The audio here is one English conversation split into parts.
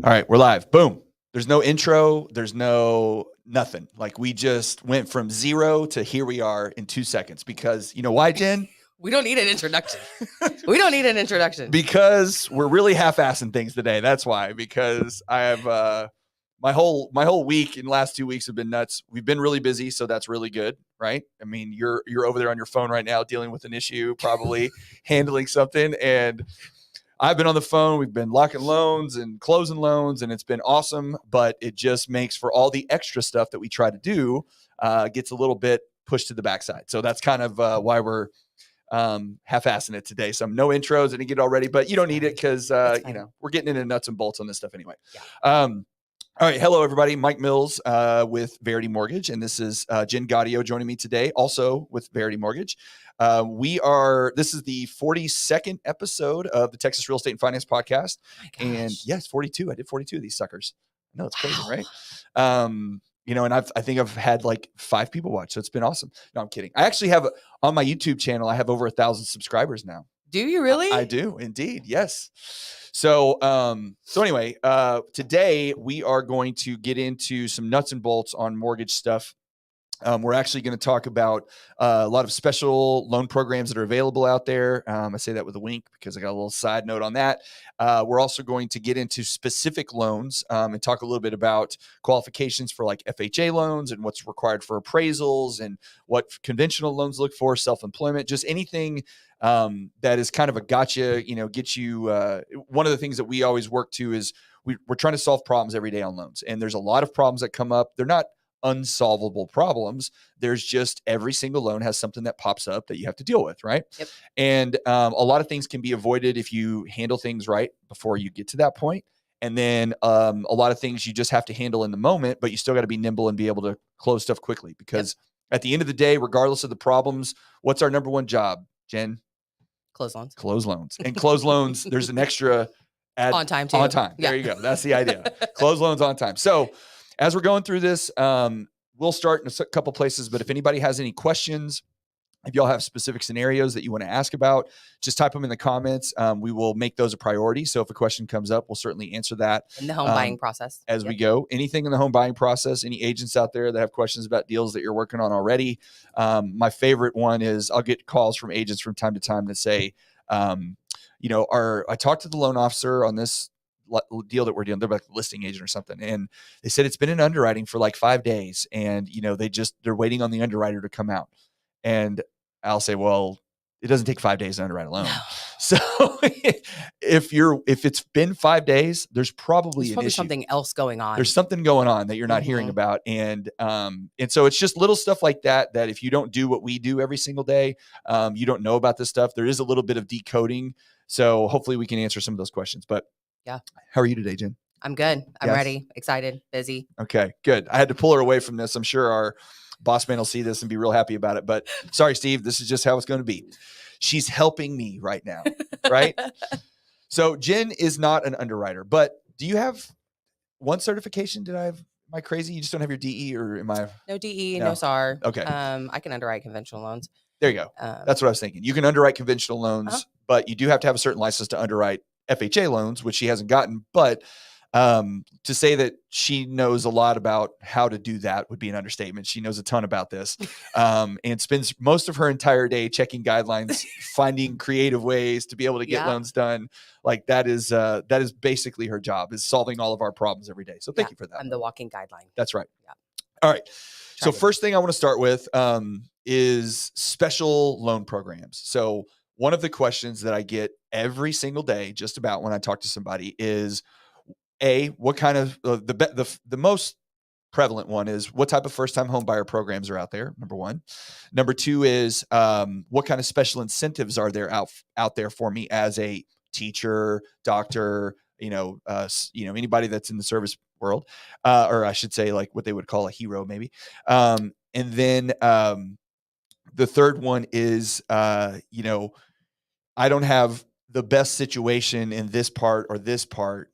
All right, we're live. Boom. There's no intro. There's no nothing. Like we just went from 0 to here we are in 2 seconds because you know why, Jen? We don't need an introduction. We don't need an introduction. Because we're really half-assing things today. That's why. Because I have my whole week and last 2 weeks have been nuts. We've been really busy, so that's really good, right? I mean, you're over there on your phone right now dealing with an issue, probably handling something, and I've been on the phone. We've been locking loans and closing loans, and it's been awesome. But it just makes for all the extra stuff that we try to do gets a little bit pushed to the backside. So that's kind of why we're half-assing it today. So no intros. I didn't get it already, but you don't need it because we're getting into nuts and bolts on this stuff anyway. Yeah. All right. Hello, everybody. Mike Mills with Verity Mortgage. And this is Jen Gaudio joining me today, also with Verity Mortgage. This is the 42nd episode of the Texas Real Estate and Finance Podcast. And yes, 42. I did 42 of these suckers. I know it's crazy, right? And I think I've had like 5 people watch. So it's been awesome. No, I'm kidding. I actually have on my YouTube channel, I have over 1,000 subscribers now. Do you really? I do indeed. Yes. So anyway, today we are going to get into some nuts and bolts on mortgage stuff. We're actually going to talk about a lot of special loan programs that are available out there. I say that with a wink because I got a little side note on that. We're also going to get into specific loans and talk a little bit about qualifications for like FHA loans and what's required for appraisals and what conventional loans look for, self-employment, just anything that is kind of a gotcha, get you. One of the things that we always work to is we're trying to solve problems every day on loans. And there's a lot of problems that come up. They're not unsolvable problems. There's just every single loan has something that pops up that you have to deal with, right? Yep. And a lot of things can be avoided if you handle things right before you get to that point. And then a lot of things you just have to handle in the moment, but you still got to be nimble and be able to close stuff quickly because at the end of the day, regardless of the problems, what's our number one job, Jen? Close loans. Close loans. And close loans, there's an extra on time too. On time. Yeah. There you go. That's the idea. Close loans on time. So as we're going through this, we'll start in a couple places, but if anybody has any questions, if y'all have specific scenarios that you want to ask about, just type them in the comments. We will make those a priority. So if a question comes up, we'll certainly answer that. In the home buying process. As we go. Anything in the home buying process, any agents out there that have questions about deals that you're working on already. My favorite one is I'll get calls from agents from time to time that say, I talked to the loan officer on this deal that we're doing. They're like a listing agent or something. And they said it's been in underwriting for like 5 days. And, they're waiting on the underwriter to come out. And I'll say, well, it doesn't take 5 days to underwrite a loan. No. So if it's been 5 days, there's probably an issue. Something else going on. There's something going on that you're not hearing about. And so it's just little stuff like that if you don't do what we do every single day, you don't know about this stuff. There is a little bit of decoding. So hopefully we can answer some of those questions. But yeah. How are you today, Jen? I'm good. I'm ready, excited, busy. Okay, good. I had to pull her away from this. I'm sure our boss man will see this and be real happy about it. But sorry, Steve, this is just how it's going to be. She's helping me right now, right? So Jen is not an underwriter, but do you have one certification? Am I crazy? You just don't have your DE or am I? No DE, no SAR. Okay. I can underwrite conventional loans. There you go. That's what I was thinking. You can underwrite conventional loans, but you do have to have a certain license to underwrite FHA loans, which she hasn't gotten. But to say that she knows a lot about how to do that would be an understatement. She knows a ton about this and spends most of her entire day checking guidelines, finding creative ways to be able to get loans done. Like that is basically her job, is solving all of our problems every day. So thank you for that. I'm the walking guideline. That's right. Yeah. All right. So first thing I want to start with is special loan programs. So one of the questions that I get every single day, just about when I talk to somebody, is what kind of the most prevalent one is what type of first-time home buyer programs are out there? Number one. Number two is what kind of special incentives are there out there for me as a teacher, doctor, anybody that's in the service world, or I should say like what they would call a hero, maybe. And then the third one is, I don't have the best situation in this part or this part,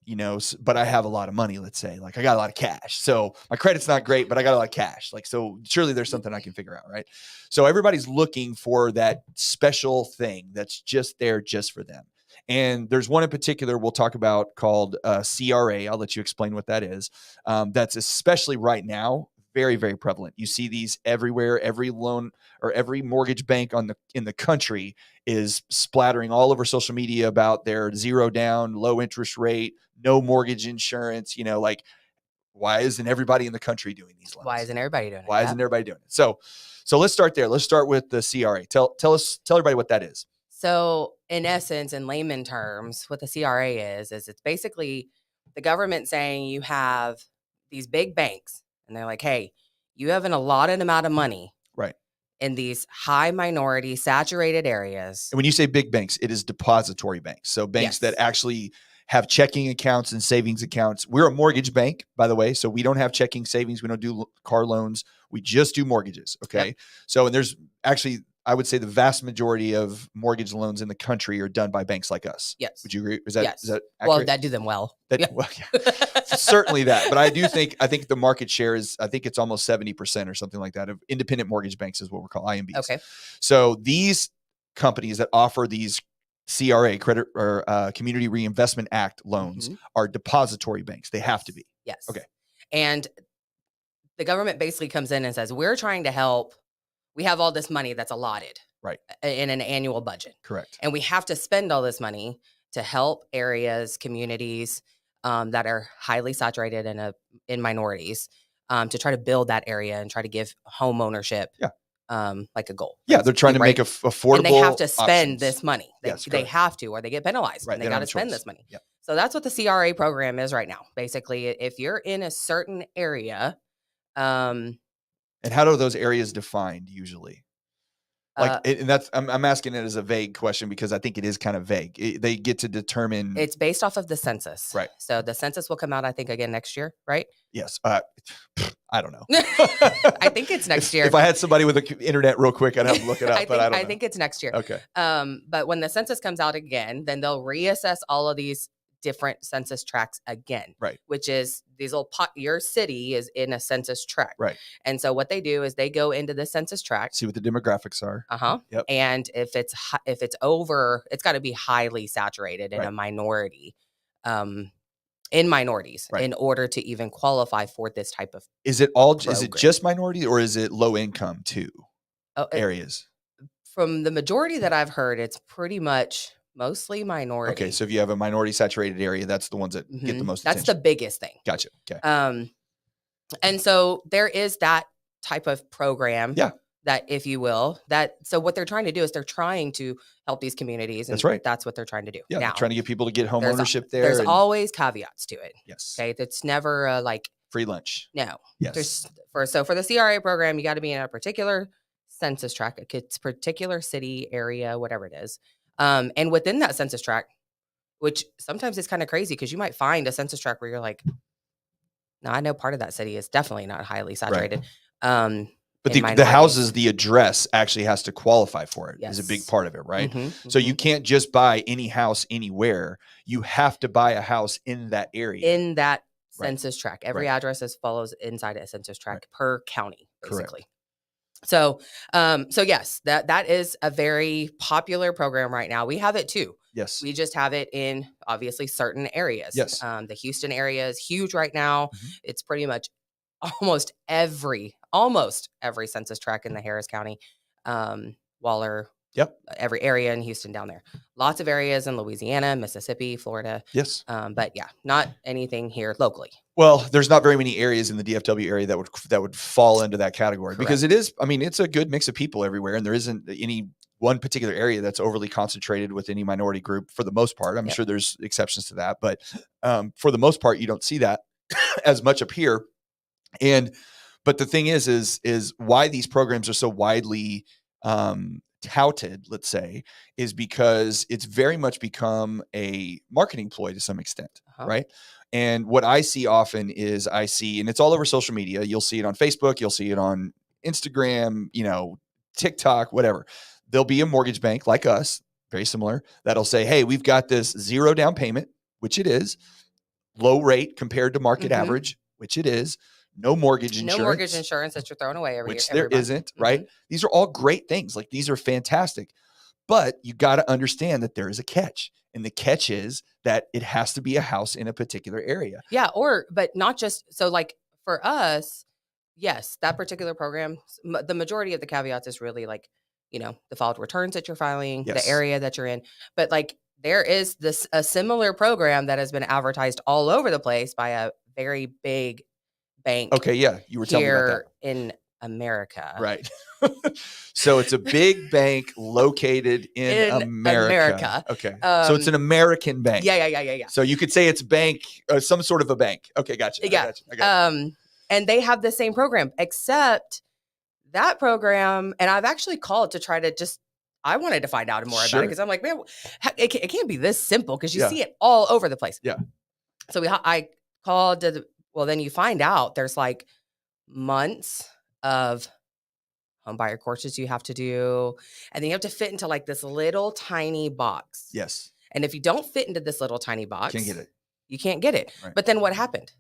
but I have a lot of money, let's say. Like I got a lot of cash. So my credit's not great, but I got a lot of cash. Like, so surely there's something I can figure out, right? So everybody's looking for that special thing that's just there just for them. And there's one in particular we'll talk about called CRA. I'll let you explain what that is. That's especially right now very, very prevalent. You see these everywhere. Every loan or every mortgage bank in the country is splattering all over social media about their 0 down, low interest rate, no mortgage insurance. Like, why isn't everybody in the country doing these loans? Why isn't everybody doing it? Why isn't everybody doing it? So let's start there. Let's start with the CRA. Tell everybody what that is. So in essence, in layman terms, what the CRA is it's basically the government saying you have these big banks and they're like, hey, you have an allotted amount of money right in these high minority saturated areas. And when you say big banks, it is depository banks. So banks that actually have checking accounts and savings accounts. We're a mortgage bank, by the way. So we don't have checking, savings. We don't do car loans. We just do mortgages. Okay. Yep. So, and there's actually, I would say the vast majority of mortgage loans in the country are done by banks like us. Yes. Would you agree? Is that accurate? Well, that do them well. Well, yeah. Certainly that. But I think the market share is, I think it's almost 70% or something like that of independent mortgage banks is what we're called IMBs. Okay. So these companies that offer these CRA, credit or Community Reinvestment Act loans are depository banks. They have to be. Yes. Okay. And the government basically comes in and says, we're trying to help. We have all this money that's allotted right in an annual budget. Correct. And we have to spend all this money to help areas, communities that are highly saturated in minorities to try to build that area and try to give home ownership like a goal. Yeah, they're trying to make affordable. And they have to spend options. this money. They have to, or they get penalized. Right, and they got to spend this money. Yep. So that's what the CRA program is right now. Basically, if you're in a certain area. And how do those areas defined usually? And that's I'm asking it as a vague question because I think it is kind of vague. They get to determine. It's based off of the census, right? So the census will come out, I think, again next year, right? Yes. I don't know. I think it's next year. If I had somebody with the internet real quick, I'd have to look it up. I think it's next year. Okay. But when the census comes out again, then they'll reassess all of these different census tracts again, right? Which is these little your city is in a census tract, right? And so what they do is they go into the census tract, see what the demographics are, yep. And if it's over, it's got to be highly saturated in a minority, in minorities, in order to even qualify for this type of. Is it just minority or is it low income too? Areas. From the majority that I've heard, it's pretty much. Mostly minority. Okay, so if you have a minority saturated area, that's the ones that get the most attention. That's the biggest thing. Gotcha. Okay. And so there is that type of program. Yeah. That, if you will, so what they're trying to do is they're trying to help these communities. And that's right. That's what they're trying to do. Yeah. Now, they're trying to get people to get home ownership there. There's always caveats to it. Yes. Okay. It's never like free lunch. No. Yes. For the CRA program, you got to be in a particular census tract, a particular city area, whatever it is. And within that census tract, which sometimes is kind of crazy because you might find a census tract where you're like, no, I know part of that city is definitely not highly saturated. Right. But the houses, the address actually has to qualify for it. Yes. Is a big part of it, right? So you can't just buy any house anywhere. You have to buy a house in that area. In that census tract. Every address follows inside a census tract per county, basically. Correct. So yes, that is a very popular program right now. We have it too. Yes. We just have it in obviously certain areas. Yes. The Houston area is huge right now. It's pretty much almost every census tract in the Harris County, Waller. Yep. Every area in Houston down there. Lots of areas in Louisiana, Mississippi, Florida. Yes. But yeah, not anything here locally. Well, there's not very many areas in the DFW area that would fall into that category. Correct. Because it's a good mix of people everywhere. And there isn't any one particular area that's overly concentrated with any minority group for the most part. I'm sure there's exceptions to that, but for the most part, you don't see that as much up here. But the thing is why these programs are so widely touted, let's say, is because it's very much become a marketing ploy to some extent, right? And what I see often is and it's all over social media. You'll see it on Facebook, you'll see it on Instagram, TikTok, whatever. There'll be a mortgage bank like us, very similar, that'll say, hey, we've got this 0 down payment, which it is, low rate compared to market average, which it is. No mortgage insurance. No mortgage insurance that you're throwing away every year. Which there isn't, right? These are all great things. Like, these are fantastic. But you got to understand that there is a catch. And the catch is that it has to be a house in a particular area. Yeah. But not just, so like for us, yes, that particular program, the majority of the caveats is really like, the filed returns that you're filing, Yes. the area that you're in. But like there is a similar program that has been advertised all over the place by a very big bank. Okay. Yeah. You were telling me about that. In America. Right. So it's a big bank located in America. Okay. So it's an American bank. Yeah. So you could say it's bank, some sort of a bank. Okay. Gotcha. Yeah. I got you. And they have the same program, except that program. And I've actually called to try to I wanted to find out more about it because I'm like, man, it can't be this simple because you see it all over the place. Yeah. So I called then you find out there's like months of home buyer courses you have to do. And then you have to fit into like this little tiny box. Yes. And if you don't fit into this little tiny box, Can't get it. You can't get it. Right. But then what happened?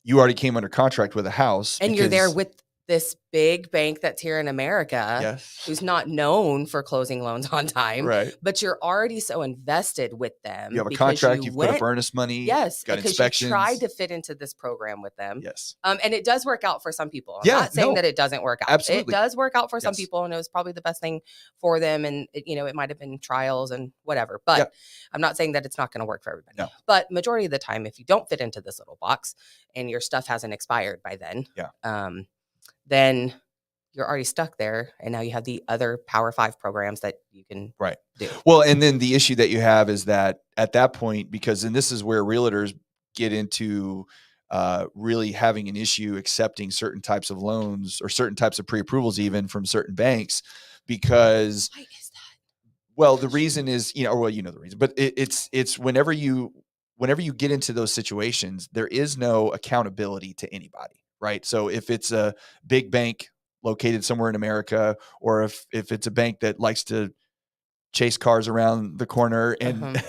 You already came under contract with a house. And you're there with this big bank that's here in America, who's not known for closing loans on time, right? But you're already so invested with them. You have a contract. You've put up earnest money. Yes, got because inspections. you tried to fit into this program with them. Yes, and it does work out for some people. I'm not saying that it doesn't work out. Absolutely, it does work out for some people, and it was probably the best thing for them. And it might have been trials and whatever. But I'm not saying that it's not going to work for everybody. No. But majority of the time, if you don't fit into this little box and your stuff hasn't expired by then, then you're already stuck there. And now you have the other Power 5 programs that you can do. Well, and then the issue that you have is that at that point, because, and this is where realtors get into really having an issue accepting certain types of loans or certain types of pre-approvals, even from certain banks, because why is that? Well, the reason is, the reason, but it's whenever you get into those situations, there is no accountability to anybody. Right. So if it's a big bank located somewhere in America, or if it's a bank that likes to chase cars around the corner and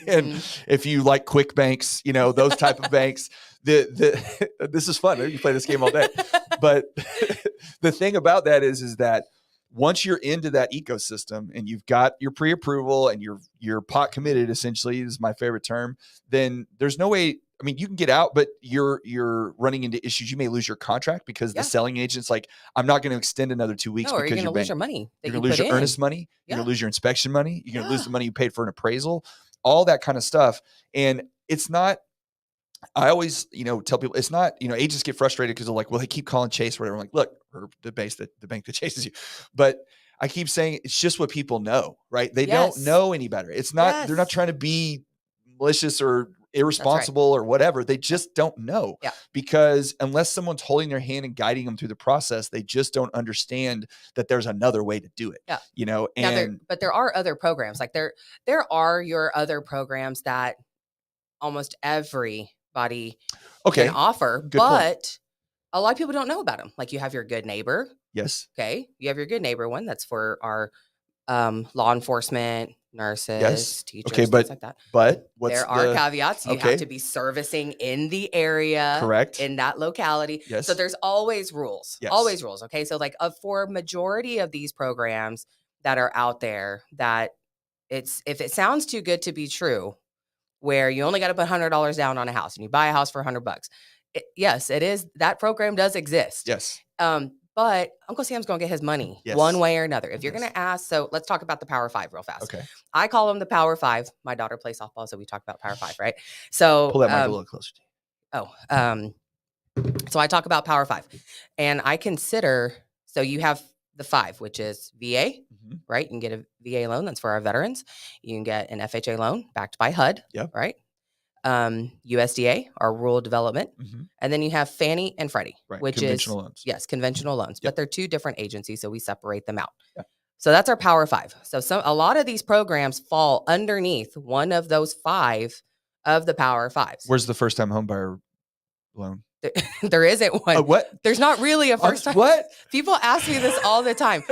and if you like quick banks, those type of banks, this is fun. You play this game all day. But the thing about that is that once you're into that ecosystem and you've got your pre-approval and you're pot committed, essentially is my favorite term, then there's no way. I mean, you can get out, but you're running into issues. You may lose your contract because the selling agent's like, I'm not going to extend another 2 weeks. Or you're going to lose your money. You're going to lose your earnest money. You're going to lose your inspection money. You're going to lose the money you paid for an appraisal, all that kind of stuff. And it's not, I always, tell people it's not, agents get frustrated because they're like, well, they keep calling Chase or whatever. I'm like, look, or the bank that chases you. But I keep saying it's just what people know, right? They don't know any better. It's not, they're not trying to be malicious or irresponsible or whatever. They just don't know because unless someone's holding their hand and guiding them through the process, they just don't understand that there's another way to do it. But there are other programs. Like there are your other programs that almost everybody can offer, but a lot of people don't know about them. Like you have your Good Neighbor. Yes. Okay. You have your Good Neighbor one. That's for our law enforcement, nurses, teachers, things like that. But there are caveats. You have to be servicing in the area, correct, in that locality. Yes. So there's always rules, always rules. Okay. So like for majority of these programs that are out there, that if it sounds too good to be true, where you only got to put $100 down on a house and you buy a house for $100. Yes, it is. That program does exist. Yes. But Uncle Sam's going to get his money one way or another. If you're going to ask, so let's talk about the Power 5 real fast. Okay. I call them the Power 5. My daughter plays softball, so we talk about Power 5, right? So pull that mic a little closer to you. So I talk about Power 5, and I consider, so you have the 5, which is VA, right? You can get a VA loan. That's for our veterans. You can get an FHA loan backed by HUD, right? USDA, our rural development. And then you have Fannie and Freddie, which conventional is loans. Yes, conventional loans, but they're two different agencies. So we separate them out. So that's our Power 5. So a lot of these programs fall underneath one of those 5 of the Power 5s. Where's the first time home buyer loan? There isn't one. What? There's not really a first time. What? People ask me this all the time.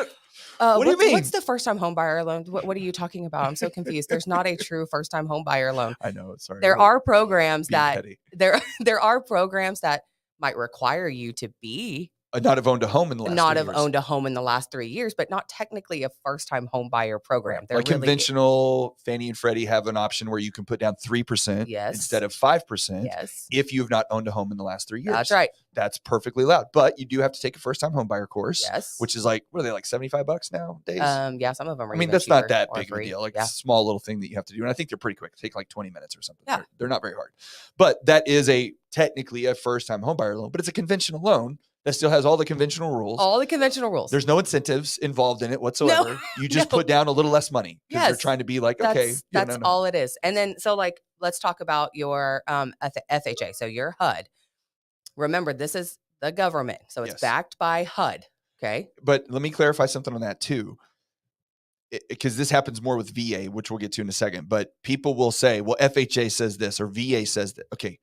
What do you mean? What's the first time home buyer loan? What are you talking about? I'm so confused. There's not a true first time home buyer loan. I know. Sorry. There are programs that there are programs that might require you to be Not have owned a home in the last not 3 have years. owned a home in the last 3 years, but not technically a first-time home buyer program. They're Like really conventional Fannie and Freddie have an option where you can put down 3% Yes. instead of 5% Yes. if you have not owned a home in the last 3 years. That's right. That's perfectly allowed. But you do have to take a first-time home buyer course, Yes. which is like, what are they, like $75 nowadays? Yeah, some of them are I mean, even that's not cheaper that or big of a free. deal. Like Yeah. it's a small little thing that you have to do. And I think they're pretty quick. They take like 20 minutes or something. Yeah. They're not very hard. But that is technically a first-time home buyer loan, but it's a conventional loan that still has all the conventional rules. All the conventional rules. There's no incentives involved in it whatsoever. You just put down a little less money because they're trying to be like, okay, that's all it is. And then, so like, let's talk about your FHA. So your HUD. Remember, this is the government. So it's backed by HUD. Okay. But let me clarify something on that too, because this happens more with VA, which we'll get to in a second. But people will say, well, FHA says this or VA says that. Okay.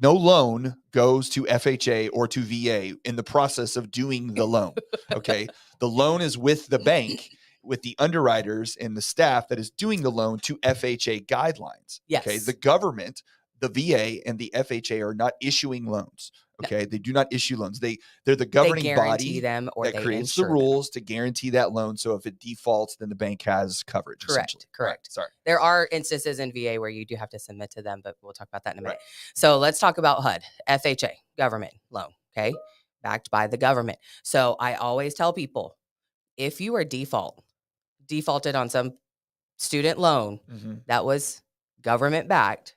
No loan goes to FHA or to VA in the process of doing the loan. Okay. The loan is with the bank, with the underwriters and the staff that is doing the loan to FHA guidelines. Yes. Okay. The government, the VA and the FHA are not issuing loans. Okay. No. They do not issue loans. They're the governing body them or that creates the rules to guarantee that loan. So if it defaults, then the bank has coverage. Correct. Right. Sorry. There are instances in VA where you do have to submit to them, but we'll talk about that in a minute. So let's talk about HUD, FHA, government loan. Okay. Backed by the government. So I always tell people, if you are defaulted on some student loan that was government backed,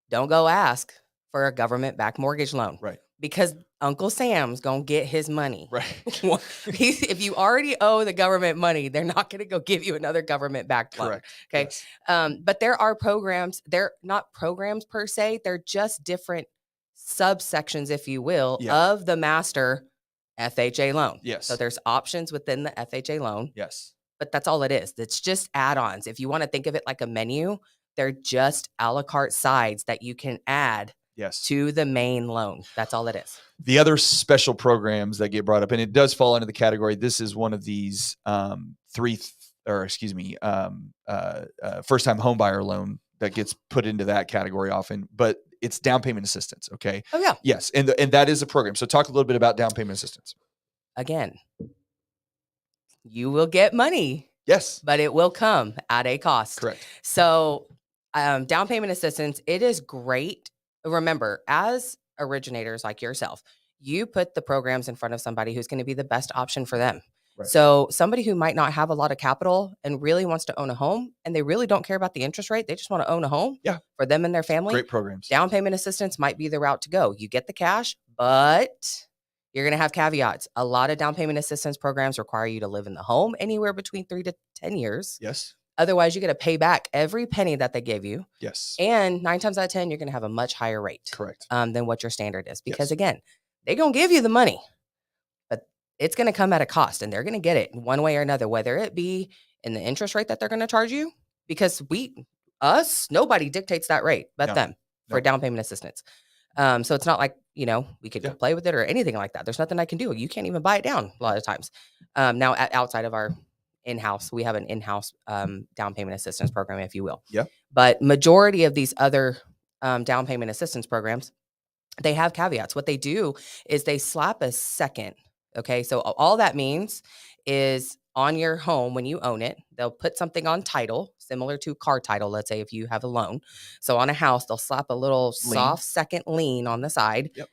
don't go ask for a government backed mortgage loan. Right. Because Uncle Sam's going to get his money. Right. If you already owe the government money, they're not going to go give you another government backed loan. Correct. Okay. Yes. But there are programs, they're not programs per se. They're just different subsections, if you will, of the master FHA loan. Yes. So there's options within the FHA loan. Yes. But that's all it is. It's just add-ons. If you want to think of it like a menu, they're just a la carte sides that you can add to the main loan. That's all it is. The other special programs that get brought up, and it does fall into the category, this is one of these first-time home buyer loan that gets put into that category often, but it's down payment assistance. Okay. Oh yeah. Yes. And that is a program. So talk a little bit about down payment assistance. Again, you will get money. Yes. But it will come at a cost. Correct. So down payment assistance, it is great. Remember, as originators like yourself, you put the programs in front of somebody who's going to be the best option for them. Right. So somebody who might not have a lot of capital and really wants to own a home and they really don't care about the interest rate. They just want to own a home for them and their family. Great programs. Down payment assistance might be the route to go. You get the cash, but you're going to have caveats. A lot of down payment assistance programs require you to live in the home anywhere between 3 to 10 years. Yes. Otherwise, you're going to pay back every penny that they gave you. Yes. And 9 times out of 10, you're going to have a much higher rate. Correct. Than what your standard is. Because again, they're going to give you the money, but it's going to come at a cost and they're going to get it one way or another, whether it be in the interest rate that they're going to charge you, because nobody dictates that rate but them for down payment assistance. So it's not like, we could play with it or anything like that. There's nothing I can do. You can't even buy it down a lot of times. Now outside of our in-house, we have an in-house down payment assistance program, if you will. Yeah. But majority of these other down payment assistance programs, they have caveats. What they do is they slap a second. Okay. So all that means is on your home, when you own it, they'll put something on title, similar to car title. Let's say if you have a loan. So on a house, they'll slap a little soft second lien on the side. Yep.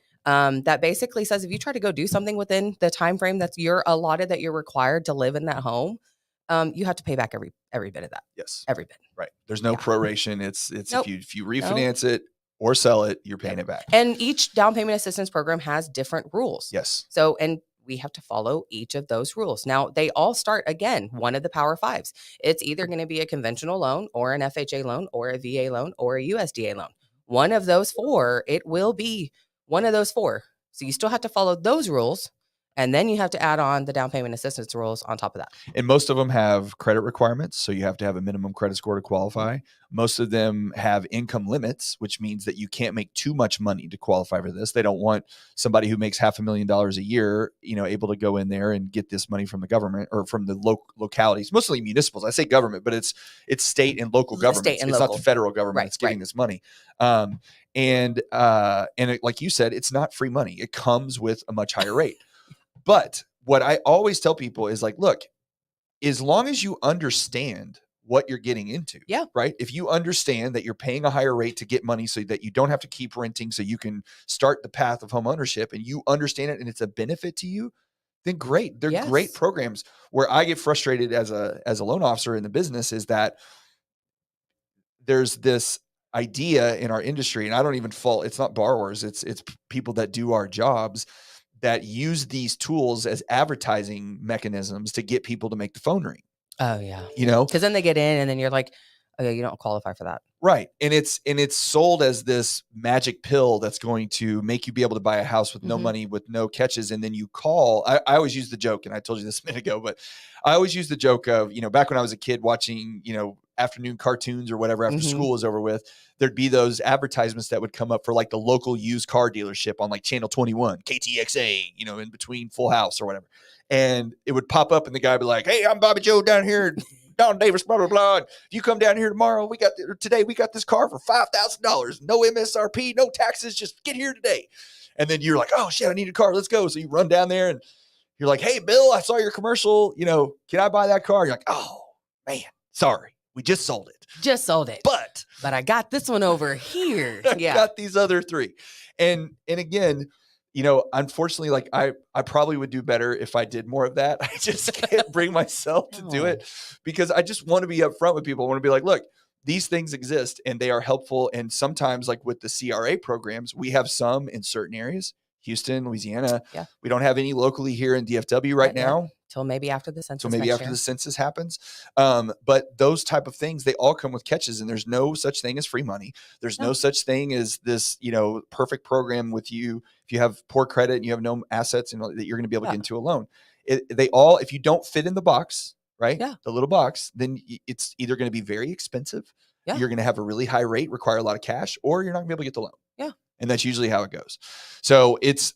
That basically says if you try to go do something within the time frame that you're allotted, that you're required to live in that home, you have to pay back every bit of that. Yes. Every bit. Right. There's no proration. It's if you refinance it or sell it, you're paying it back. And each down payment assistance program has different rules. Yes. So, and we have to follow each of those rules. Now, they all start, again, one of the Power Fives. It's either going to be a conventional loan or an FHA loan or a VA loan or a USDA loan. One of those four, it will be one of those four. So you still have to follow those rules. And then you have to add on the down payment assistance rules on top of that. And most of them have credit requirements. So you have to have a minimum credit score to qualify. Most of them have income limits, which means that you can't make too much money to qualify for this. They don't want somebody who makes $500,000 a year, able to go in there and get this money from the government or from the localities, mostly municipals. I say government, but it's state and local governments. It's not the federal government that's getting this money. And like you said, it's not free money. It comes with a much higher rate. But what I always tell people is like, look, as long as you understand what you're getting into, Yeah. right? If you understand that you're paying a higher rate to get money so that you don't have to keep renting, so you can start the path of home ownership, and you understand it and it's a benefit to you, then great. They're great Yes. programs. Where I get frustrated as a loan officer in the business is that there's this idea in our industry, and I don't even fault, it's not borrowers, it's people that do our jobs that use these tools as advertising mechanisms to get people to make the phone ring. Oh yeah. You know, Because then they get in and then you're like, okay, you don't qualify for that. right. And it's sold as this magic pill that's going to make you be able to buy a house with no money, with no catches. And then you call, I always use the joke, and I told you this a minute ago, but I always use the joke of, back when I was a kid watching, afternoon cartoons or whatever, after school was over with, there'd be those advertisements that would come up for like the local used car dealership on like channel 21, KTXA, in between Full House or whatever. And it would pop up and the guy would be like, hey, I'm Bobby Joe down here, Don Davis, blah, blah, blah. If you come down here tomorrow, today we got this car for $5,000, no MSRP, no taxes, just get here today. And then you're like, oh shit, I need a car. Let's go. So you run down there and you're like, hey, Bill, I saw your commercial. Can I buy that car? You're like, oh man, sorry. We just sold it. But I got this one over here. Yeah. I got these other three. And again, unfortunately, like I probably would do better if I did more of that. I just can't bring myself to do it, because I just want to be upfront with people. I want to be like, look, these things exist and they are helpful. And sometimes, like with the CRA programs, we have some in certain areas, Houston, Louisiana. Yeah. We don't have any locally here in DFW right now. Till maybe after the census. The census happens. But those type of things, they all come with catches, and there's no such thing as free money. There's no such thing as this, perfect program with you. If you have poor credit and you have no assets, that you're going to be able to get into a loan. If you don't fit in the box, right? Yeah. The little box, then it's either going to be very expensive. Yeah. You're going to have a really high rate, require a lot of cash, or you're not going to be able to get the loan. Yeah. And that's usually how it goes. So it's,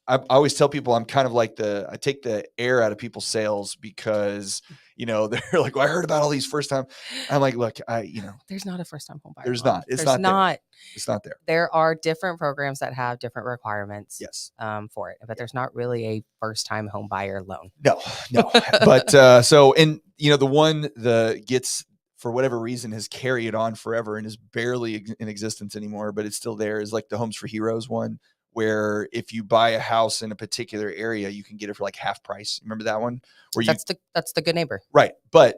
I always tell people I'm kind of like I take the air out of people's sails, because, they're like, well, I heard about all these first time. I'm like, look, there's not a first time home buyer. There's loan. not. It's not. It's not there. There are different programs that have different requirements. Yes. For it, but there's not really a first time home buyer loan. No. But the one gets, for whatever reason, has carried on forever and is barely in existence anymore, but it's still there, is like the Homes for Heroes one, where if you buy a house in a particular area, you can get it for like half price. Remember that one? That's the good neighbor. Right. But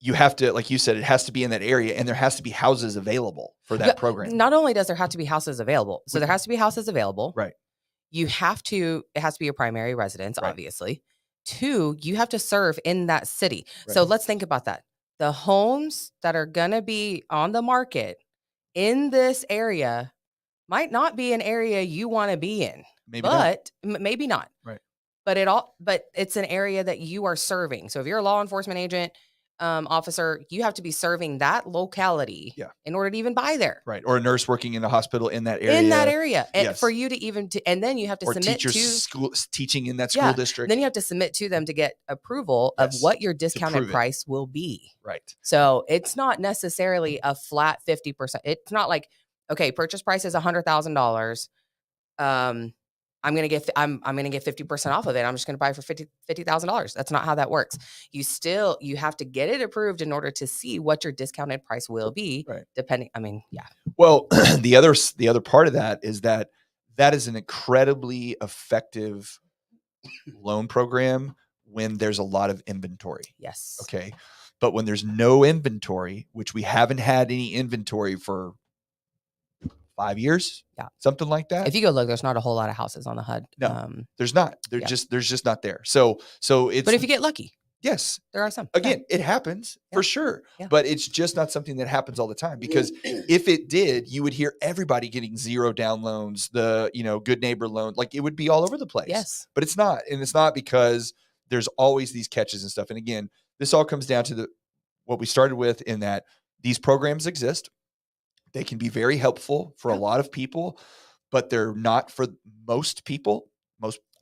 you have to, like you said, it has to be in that area, and there has to be houses available for that program. Not only does there have to be houses available, so there has to be houses available. Right. It has to be your primary residence, obviously. 2, you have to serve in that city. Right. So let's think about that. The homes that are going to be on the market in this area might not be an area you want to be in. Maybe not. Right. But it's an area that you are serving. So if you're a law enforcement agent, officer, you have to be serving that locality in order to even buy there. Right. Or a nurse working in a hospital in that area. And for you to and then you have to submit to teaching in that school district. Then you have to submit to them to get approval of what your discounted price will be. Right. So it's not necessarily a flat 50%. It's not like, okay, purchase price is $100,000. I'm gonna get 50% off of it. I'm just gonna buy it for $50,000. That's not how that works. You have to get it approved in order to see what your discounted price will be. Right. Depending. Well, the other part of that is that is an incredibly effective loan program when there's a lot of inventory. Yes. Okay. But when there's no inventory, which we haven't had any inventory for 5 years, something like that. If you go look, there's not a whole lot of houses on the HUD. No, there's not. There's just not there. So it's. But if you get lucky, yes, there are some. Again, it happens for sure, but it's just not something that happens all the time. Because if it did, you would hear everybody getting 0 down loans, the good neighbor loan, like it would be all over the place. Yes, but it's not, and it's not because there's always these catches and stuff. And again, this all comes down to what we started with, in that these programs exist. They can be very helpful for a lot of people, but they're not for most people.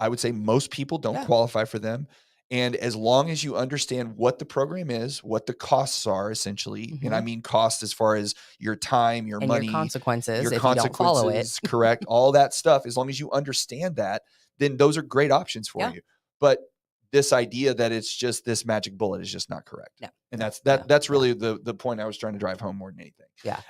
I would say most people don't qualify for them. And as long as you understand what the program is, what the costs are essentially, and I mean cost as far as your time, your money, your consequences, if you don't follow it. correct, all that stuff. As long as you understand that, then those are great options for Yeah. you. But this idea that it's just this magic bullet is just not correct. No. And No. that's No. really the point I was trying to drive home more than anything. Yeah.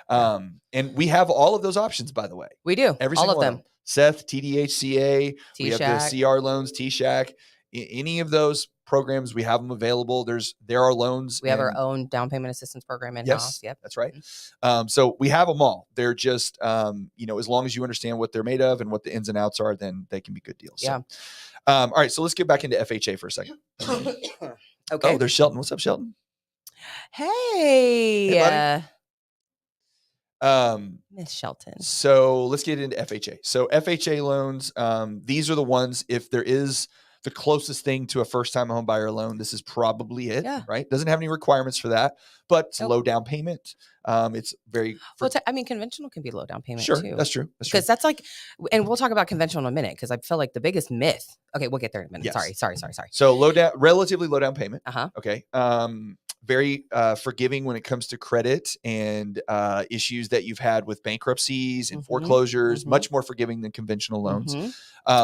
And we have all of those options, by the way. We do. Every all single of one them. of them. Seth, TDHCA, we have the T-Shack. CR loans, T-Shack, any of those programs, we have them available. There are loans. We have our own down payment assistance program in-house. Yes, Yep. that's right. So we have them all. They're just, as long as you understand what they're made of and what the ins and outs are, then they can be good deals. Yeah. So, all right. So let's get back into FHA for a second. Okay. Oh, there's Shelton. What's up, Shelton? Hey. Hey, buddy. Miss Shelton. So let's get into FHA. So FHA loans, these are the ones, if there is the closest thing to a first-time home buyer loan, this is probably it, right? Doesn't have any requirements for that, but it's low down payment. It's very... conventional can be low down payment too. That's true. Because that's like, and we'll talk about conventional in a minute, because I feel like the biggest myth. Okay, we'll get there in a minute. Yes. Sorry. So relatively low down payment. Okay. Very forgiving when it comes to credit and issues that you've had with bankruptcies and foreclosures, much more forgiving than conventional loans.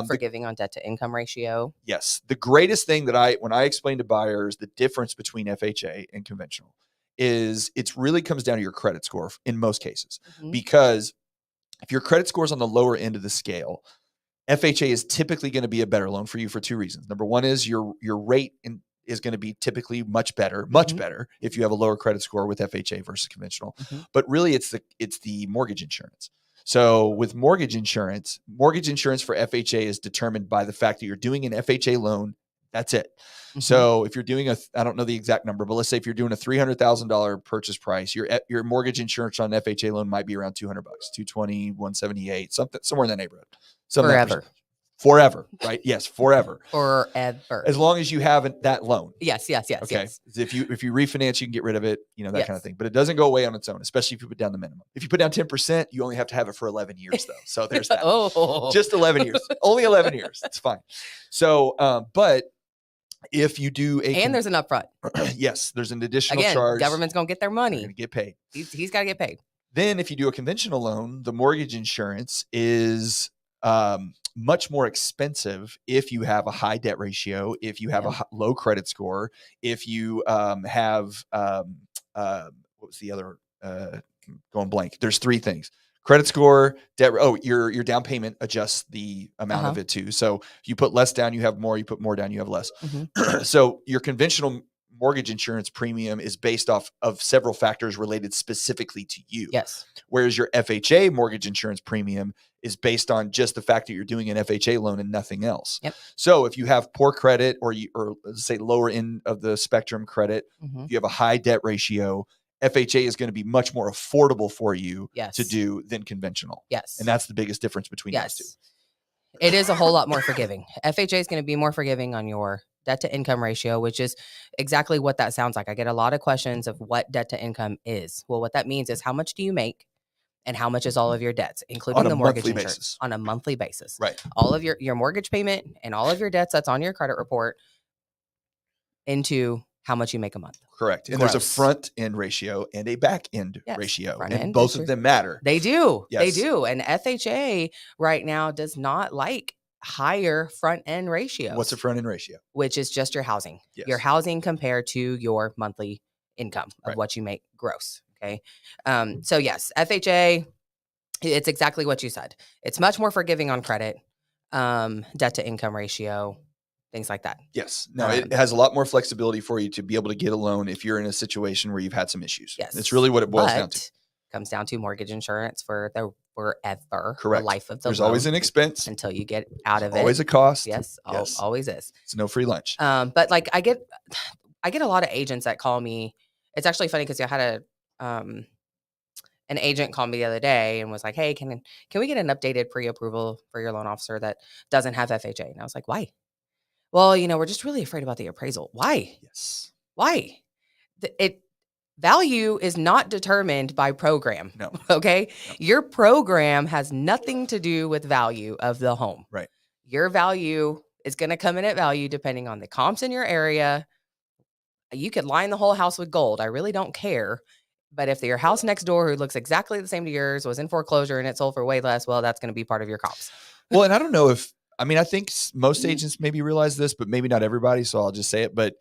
Forgiving on debt to income ratio. Yes. The greatest thing that when I explain to buyers the difference between FHA and conventional is it really comes down to your credit score in most cases, because if your credit score is on the lower end of the scale, FHA is typically going to be a better loan for you for two reasons. Number one is your rate is going to be typically much better if you have a lower credit score with FHA versus conventional. But really it's the mortgage insurance. So with mortgage insurance for FHA is determined by the fact that you're doing an FHA loan. That's it. So if you're doing I don't know the exact number, but let's say if you're doing a $300,000 purchase price, your mortgage insurance on an FHA loan might be around $200, $220, $178, somewhere in that neighborhood. Forever, right? Yes, forever. Forever. As long as you have that loan. Yes. Okay. Yes. If you refinance, you can get rid of it, that kind of thing. But it doesn't go away on its own, especially if you put down the minimum. If you put down 10%, you only have to have it for 11 years, though. So there's that. Just 11 years. Only 11 years. It's fine. So, but if you do and there's an upfront. Yes, there's an additional charge. Government's gonna get their money. They're gonna get paid. He's got to get paid. Then, if you do a conventional loan, the mortgage insurance is much more expensive if you have a high debt ratio, if you have a low credit score, if you have what was the other? Going blank. There's three things: credit score, debt. Oh, your down payment adjusts the amount of it too. So if you put less down, you have more. You put more down, you have less. So your conventional mortgage insurance premium is based off of several factors related specifically to you. Yes. Whereas your FHA mortgage insurance premium is based on just the fact that you're doing an FHA loan and nothing else. Yep. So if you have poor credit or let's say lower end of the spectrum credit, if you have a high debt ratio, FHA is going to be much more affordable for you to do than conventional. Yes. And that's the biggest difference between those two. It is a whole lot more forgiving. FHA is going to be more forgiving on your debt to income ratio, which is exactly what that sounds like. I get a lot of questions of what debt to income is. Well, what that means is how much do you make and how much is all of your debts, including the mortgage insurance, on a monthly basis. Right. All of your mortgage payment and all of your debts that's on your credit report into how much you make a month. Correct. And there's a front end ratio and a back end ratio. And both of them matter. They do. Yes. They do. And FHA right now does not like higher front end ratio. What's a front end ratio? Which is just your housing. Yes. Your housing compared to your monthly income of what you make gross. Okay. So yes, FHA, it's exactly what you said. It's much more forgiving on credit, debt to income ratio, things like that. Yes. No, it has a lot more flexibility for you to be able to get a loan if you're in a situation where you've had some issues. Yes. It's really what it boils down to. Comes down to mortgage insurance for the forever. Correct. The life of the There's loan always an expense until you get out of it. Always a cost. Yes. Always is. It's no free lunch. But like I get a lot of agents that call me. It's actually funny because I had an agent call me the other day and was like, "Hey, can we get an updated pre-approval for your loan officer that doesn't have FHA?" And I was like, "Why?" Well, we're just really afraid about the appraisal. Why? Yes. Why? Value is not determined by program. No. Okay. No. Your program has nothing to do with value of the home. Right. Your value is going to come in at value depending on the comps in your area. You could line the whole house with gold. I really don't care. But if your house next door who looks exactly the same to yours was in foreclosure and it sold for way less, well, that's going to be part of your comps. Well, and I don't know if I mean, I think most agents maybe realize this, but maybe not everybody. So I'll just say it. But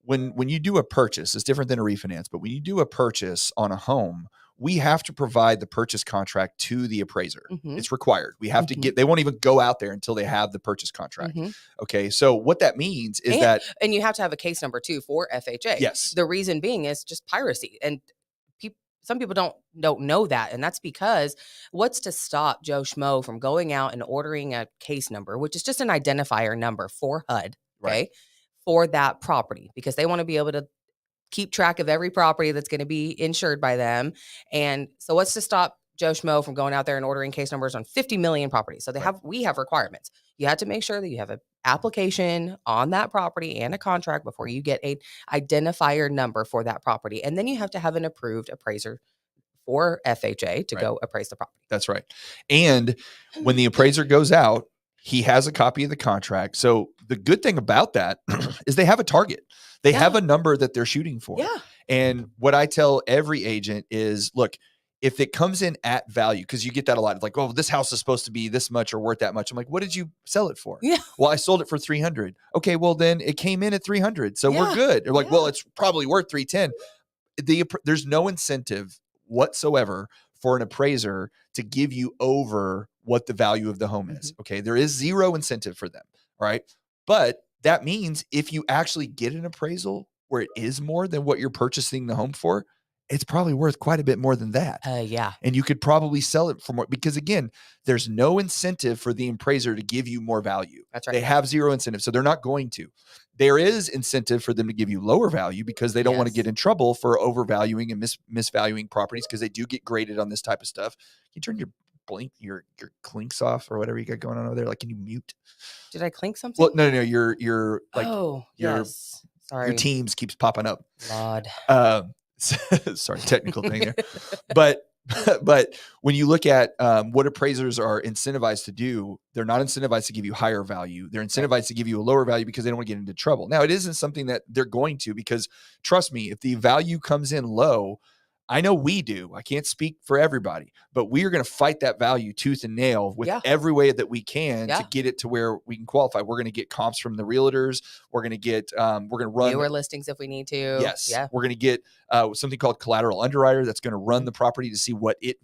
when you do a purchase, it's different than a refinance. But when you do a purchase on a home, we have to provide the purchase contract to the appraiser. It's required. We have to get, they won't even go out there until they have the purchase contract. Okay. So what that means is and you have to have a case number too for FHA. Yes. The reason being is just piracy. And some people don't know that. And that's because what's to stop Joe Schmo from going out and ordering a case number, which is just an identifier number for HUD, okay, for that property, because they want to be able to keep track of every property that's going to be insured by them. And so what's to stop Joe Schmo from going out there and ordering case numbers on 50 million properties? So we have requirements. You have to make sure that you have an application on that property and a contract before you get a identifier number for that property. And then you have to have an approved appraiser for FHA to go appraise the property. That's right. And when the appraiser goes out, he has a copy of the contract. So the good thing about that is they have a target. They have a number that they're shooting for. Yeah. And what I tell every agent is, look, if it comes in at value, because you get that a lot, like, oh, this house is supposed to be this much or worth that much. I'm like, what did you sell it for? Yeah. Well, I sold it for 300. Okay, well then it came in at 300, so we're good. They're like, well, it's probably worth 310. There's no incentive whatsoever for an appraiser to give you over what the value of the home is. Okay, there is zero incentive for them. All right, but that means if you actually get an appraisal where it is more than what you're purchasing the home for, it's probably worth quite a bit more than that. Yeah. And you could probably sell it for more, because again, there's no incentive for the appraiser to give you more value. That's right. They have zero incentive. So they're not going to. There is incentive for them to give you lower value because they don't want to get in trouble for overvaluing and misvaluing properties, because they do get graded on this type of stuff. Can you turn your clinks off or whatever you got going on over there? Like, can you mute? Did I clink something? Well, no. You're like, yes. Sorry. Your Teams keeps popping up. God. Sorry, technical thing there. But when you look at what appraisers are incentivized to do, they're not incentivized to give you higher value. They're incentivized to give you a lower value because they don't want to get into trouble. Now, it isn't something that they're going to, because trust me, if the value comes in low, I know we do. I can't speak for everybody, but we are going to fight that value tooth and nail with every way that we can to get it to where we can qualify. We're going to get comps from the realtors. We're going to get, we're going to run newer listings if we need to. Yes. Yeah. We're going to get something called collateral underwriter that's going to run the property to see what it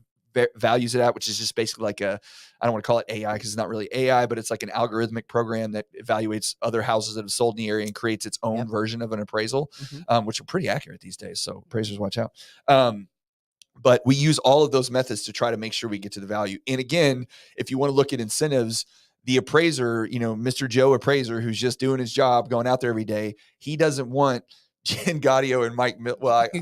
values it at, which is just basically like I don't want to call it AI because it's not really AI, but it's like an algorithmic program that evaluates other houses that have sold in the area and creates its own version of an appraisal, which are pretty accurate these days. So appraisers, watch out. But we use all of those methods to try to make sure we get to the value. And again, if you want to look at incentives, the appraiser, Mr. Joe appraiser, who's just doing his job, going out there every day, he doesn't want Jen Gaudio and Mike,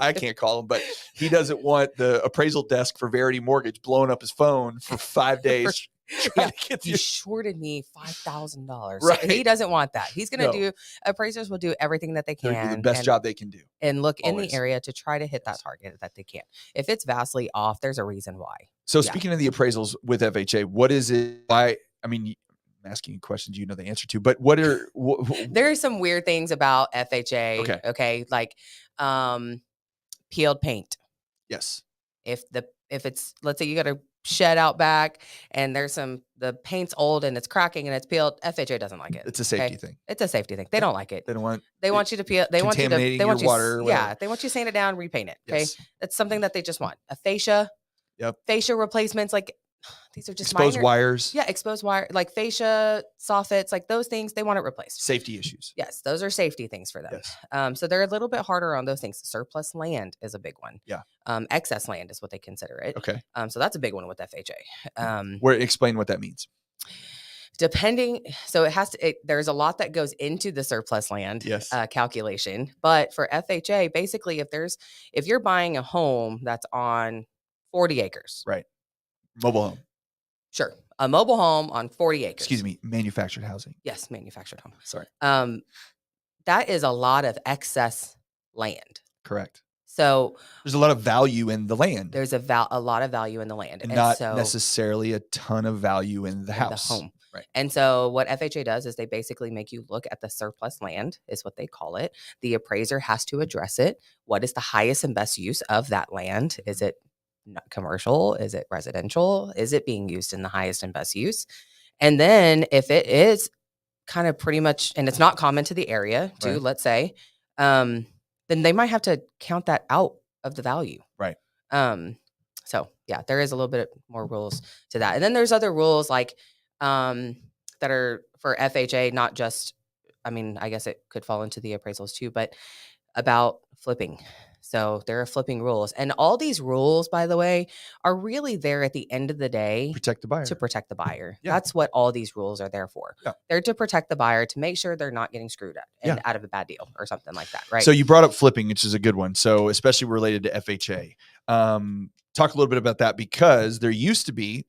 I can't call him, but he doesn't want the appraisal desk for Verity Mortgage blowing up his phone for 5 days. He shorted me $5,000. Right. So he doesn't want that. He's going to do, appraisers will do everything that they can. They're the best job they can do. And look in the area to try to hit that target that they can. If it's vastly off, there's a reason why. So speaking of the appraisals with FHA, what is it? I'm asking you questions you know the answer to, but there are some weird things about FHA. Okay. Like peeled paint. Yes. If it's, let's say you got a shed out back and the paint's old and it's cracking and it's peeled, FHA doesn't like it. It's a safety thing. It's a safety thing. They don't like it. They want you to peel. They want you to water. They want you to sand it down, repaint it. Okay. Yes. That's something that they just want. A fascia. Yep. Fascia replacements, like these are just exposed wires. Yeah, exposed wire, like fascia, soffits, like those things, they want it replaced. Safety issues. Yes, those are safety things for them. Yes. So they're a little bit harder on those things. Surplus land is a big one. Yeah. Excess land is what they consider it. Okay. So that's a big one with FHA. Explain what that means. So there's a lot that goes into the surplus land calculation, but for FHA, basically if you're buying a home that's on 40 acres. Right. Mobile home. Sure. A mobile home on 40 acres. Excuse me. Manufactured housing. Yes. Manufactured home. Sorry. That is a lot of excess land. Correct. So there's a lot of value in the land. There's a lot of value in the land. And not necessarily a ton of value in the house. The home. Right. And so what FHA does is they basically make you look at the surplus land is what they call it. The appraiser has to address it. What is the highest and best use of that land? Is it commercial? Is it residential? Is it being used in the highest and best use? And then if it is kind of pretty much, and it's not common to the area too, Right. let's say, then they might have to count that out of the value. Right. So yeah, there is a little bit more rules to that. And then there's other rules like that are for FHA, not just, I mean, I guess it could fall into the appraisals too, but about flipping. So there are flipping rules. And all these rules, by the way, are really there at the end of the day Protect the buyer. to protect the buyer. Yeah. That's what all these rules are there for. Yeah. They're to protect the buyer, to make sure they're not getting screwed up and Yeah. out of a bad deal or something like that. Right. So you brought up flipping, which is a good one. So especially related to FHA. Talk a little bit about that, because there used to be,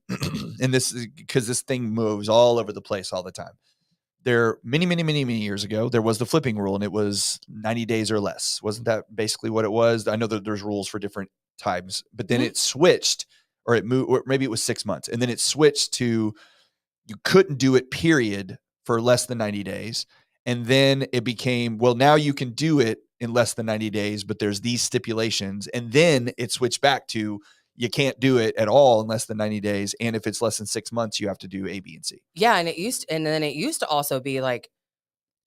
and this is because this thing moves all over the place all the time. There many years ago, there was the flipping rule, and it was 90 days or less. Wasn't that basically what it was? I know that there's rules for different times, but then it switched, or it moved, or maybe it was 6 months. And then it switched to, you couldn't do it period for less than 90 days. And then it became, well, now you can do it in less than 90 days, but there's these stipulations. And then it switched back to, you can't do it at all in less than 90 days. And if it's less than 6 months, you have to do A, B, and C. Yeah. And then it used to also be like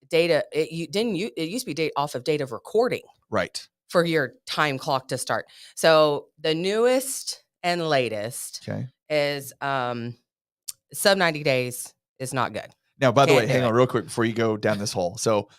data. It used to be off of date of recording. Right. For your time clock to start. So the newest and latest is sub 90 days is not good. Now, by the way, hang on real quick before you go down this hole. So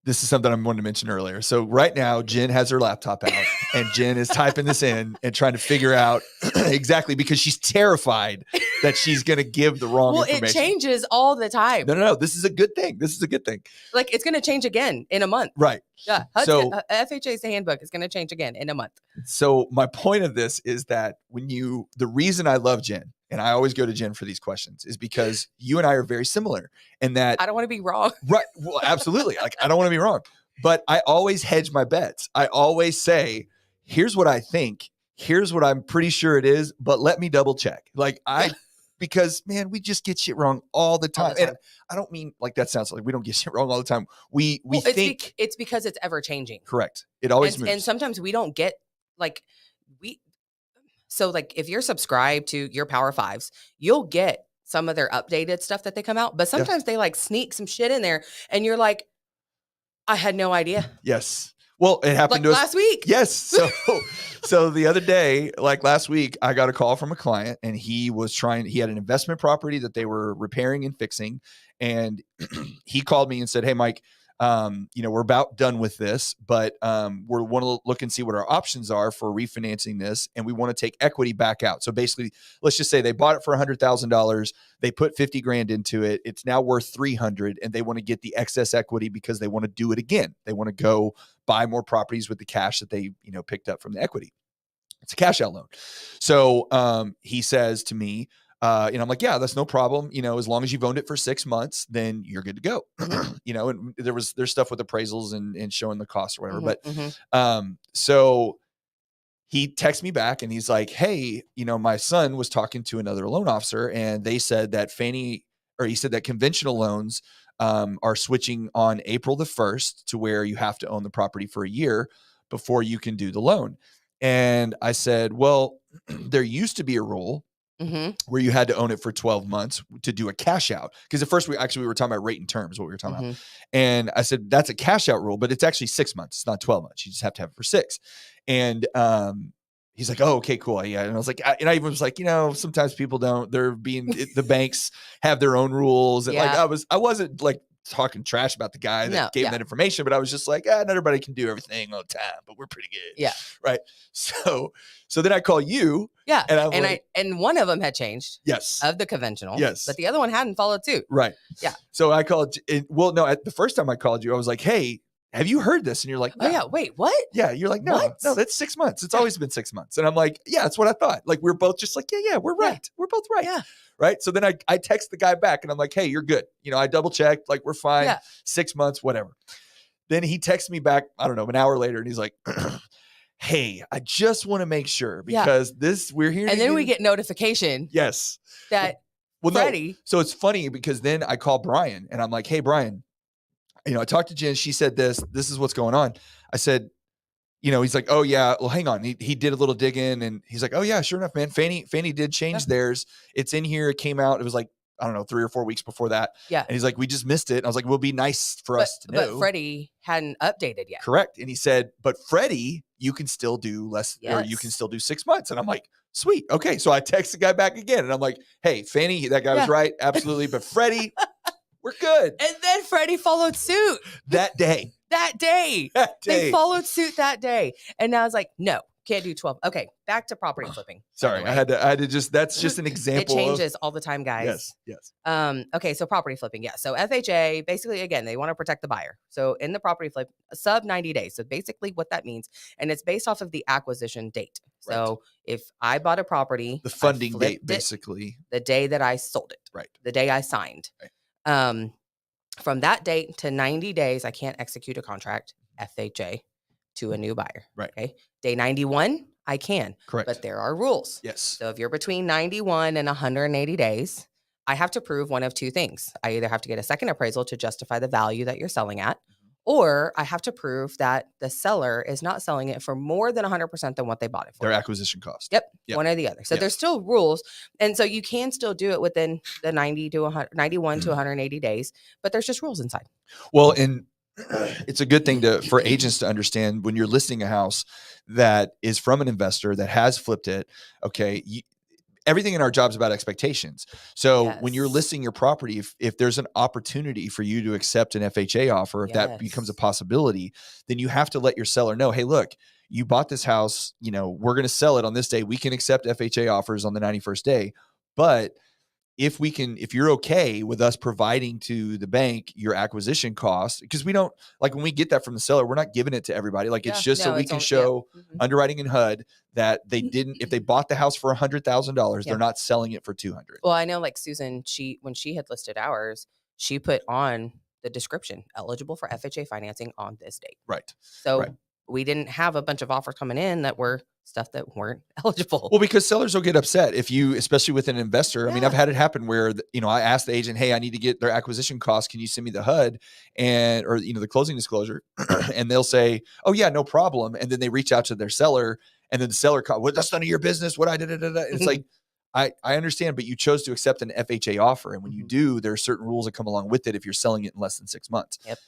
this is something I wanted to mention earlier. So right now, Jen has her laptop out and Jen is typing this in and trying to figure out exactly, because she's terrified that she's going to give the wrong information. It changes all the time. No. This is a good thing. This is a good thing. Like, it's going to change again in a month. Right. Yeah. FHA's handbook is going to change again in a month. So my point of this is that the reason I love Jen, and I always go to Jen for these questions, is because you and I are very similar in that I don't want to be wrong. Right. Well, absolutely. Like, I don't want to be wrong, but I always hedge my bets. I always say, here's what I think. Here's what I'm pretty sure it is, but let me double check. Like because man, we just get shit wrong all the time. And I don't mean like that sounds like we don't get shit wrong all the time. We think it's because it's ever changing. Correct. It always moves. And sometimes we don't get so like if you're subscribed to your Power Fives, you'll get some of their updated stuff that they come out, but sometimes they like sneak some shit in there and you're like, I had no idea. Yes. Well, it happened to us last week. Yes. So the other day, like last week, I got a call from a client and he had an investment property that they were repairing and fixing. And he called me and said, hey, Mike, we're about done with this, but we want to look and see what our options are for refinancing this. And we want to take equity back out. So basically, let's just say they bought it for $100,000. They put 50 grand into it. It's now worth 300 and they want to get the excess equity because they want to do it again. They want to go buy more properties with the cash that they, picked up from the equity. It's a cash out loan. So he says to me, and I'm like, yeah, that's no problem. As long as you've owned it for 6 months, then you're good to go. And there's stuff with appraisals and showing the cost or whatever. So he texts me back and he's like, hey, my son was talking to another loan officer and they said that he said that conventional loans are switching on April the 1st to where you have to own the property for a year before you can do the loan. And I said, well, there used to be a rule where you had to own it for 12 months to do a cash out. Because at first we were talking about rate and terms, what we were talking about. And I said, that's a cash out rule, but it's actually 6 months. It's not 12 months. You just have to have it for 6. And he's like, oh, okay, cool. Yeah. And I was like, I even was like, sometimes people don't, the banks have their own rules. And I wasn't like talking trash about the guy that gave that information, but I was just like, not everybody can do everything all the time, but we're pretty good. Yeah. Right. So then I call you. Yeah. And one of them had changed. Yes. Of the conventional. Yes. But the other one hadn't followed suit. Right. Yeah. So I called. At the first time I called you, I was like, hey, have you heard this? And you're like, no. Oh yeah. Wait, what? Yeah. You're like, no, that's 6 months. It's always been 6 months. And I'm like, yeah, that's what I thought. Like, we're both just like, yeah, we're right. Yeah. We're both right. Yeah. Right. So then I text the guy back and I'm like, hey, you're good. I double checked, like we're fine. Yeah. 6 months, whatever. Then he texts me back, I don't know, an hour later. And he's like, hey, I just want to make sure because we're here. And then we get notification. Yes. That Freddie. No. So it's funny because then I call Brian and I'm like, hey, Brian, I talked to Jen. She said this is what's going on. I said, he's like, oh yeah, well, hang on. He did a little digging and he's like, oh yeah, sure enough, man. Fannie did change theirs. It's in here. It came out. It was like I don't know, 3 or 4 weeks before that. Yeah. And he's like, we just missed it. And I was like, well, it'd be nice for us to know. But Freddie hadn't updated yet. Correct. And he said, but Freddie, you can still do less, or you can still do 6 months. And I'm like, sweet. Okay. So I text the guy back again and I'm like, hey, Fanny, that guy was right. Absolutely. But Freddie, we're good. And then Freddie followed suit that day. They followed suit that day. And now I was like, no, can't do 12. Okay. Back to property flipping. Sorry. I had to just, that's just an example. It changes all the time, guys. Yes. Okay. So property flipping. Yeah. So FHA, basically, again, they want to protect the buyer. So in the property flip, sub 90 days. So basically what that means, and it's based off of the acquisition date. So if I bought a property, the funding date, basically the day that I sold it, right? The day I signed, right. From that date to 90 days, I can't execute a contract, FHA, to a new buyer. Right. Okay. Day 91, I can. Correct. But there are rules. Yes. So if you're between 91 and 180 days, I have to prove one of two things. I either have to get a second appraisal to justify the value that you're selling at, or I have to prove that the seller is not selling it for more than 100% than what they bought it for. Their acquisition cost. Yep. One or the other. So there's still rules. And so you can still do it within the 91 to 180 days, but there's just rules inside. Well, and it's a good thing for agents to understand when you're listing a house that is from an investor that has flipped it. Okay. Everything in our job is about expectations. So when you're listing your property, if there's an opportunity for you to accept an FHA offer, if that becomes a possibility, then you have to let your seller know, hey, look, you bought this house, we're going to sell it on this day. We can accept FHA offers on the 91st day, but if you're okay with us providing to the bank your acquisition cost, because we don't, like when we get that from the seller, we're not giving it to everybody. Like it's just so we can show underwriting and HUD that they didn't, if they bought the house for $100,000, they're not selling it for 200. Well, I know like Susan, when she had listed ours, she put on the description, eligible for FHA financing on this date. Right. So we didn't have a bunch of offers coming in that were stuff that weren't eligible. Well, because sellers will get upset if you, especially with an investor. I mean, I've had it happen where, I asked the agent, hey, I need to get their acquisition costs. Can you send me the HUD or the closing disclosure? And they'll say, oh yeah, no problem. And then they reach out to their seller and then the seller, well, that's none of your business. What I did. It's like, I understand, but you chose to accept an FHA offer. And when you do, there are certain rules that come along with it if you're selling it in less than 6 months. Yep.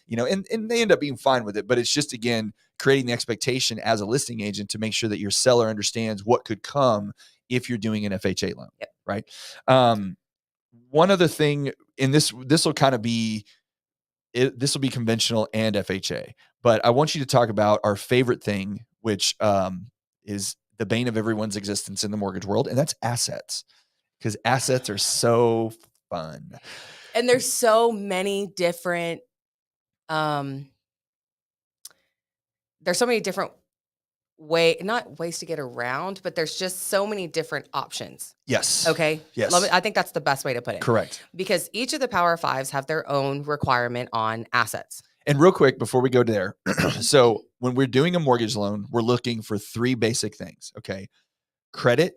And they end up being fine with it. But it's just, again, creating the expectation as a listing agent to make sure that your seller understands what could come if you're doing an FHA loan. Yep. Right. One other thing, and this will kind of be, this will be conventional and FHA, but I want you to talk about our favorite thing, which is the bane of everyone's existence in the mortgage world, and that's assets, because assets are so fun. And there's so many different, not ways to get around, but there's just so many different options. Yes. Okay. Yes. I think that's the best way to put it. Correct. Because each of the Power Fives have their own requirement on assets. And real quick, before we go there, so when we're doing a mortgage loan, we're looking for 3 basic things. Okay. Credit,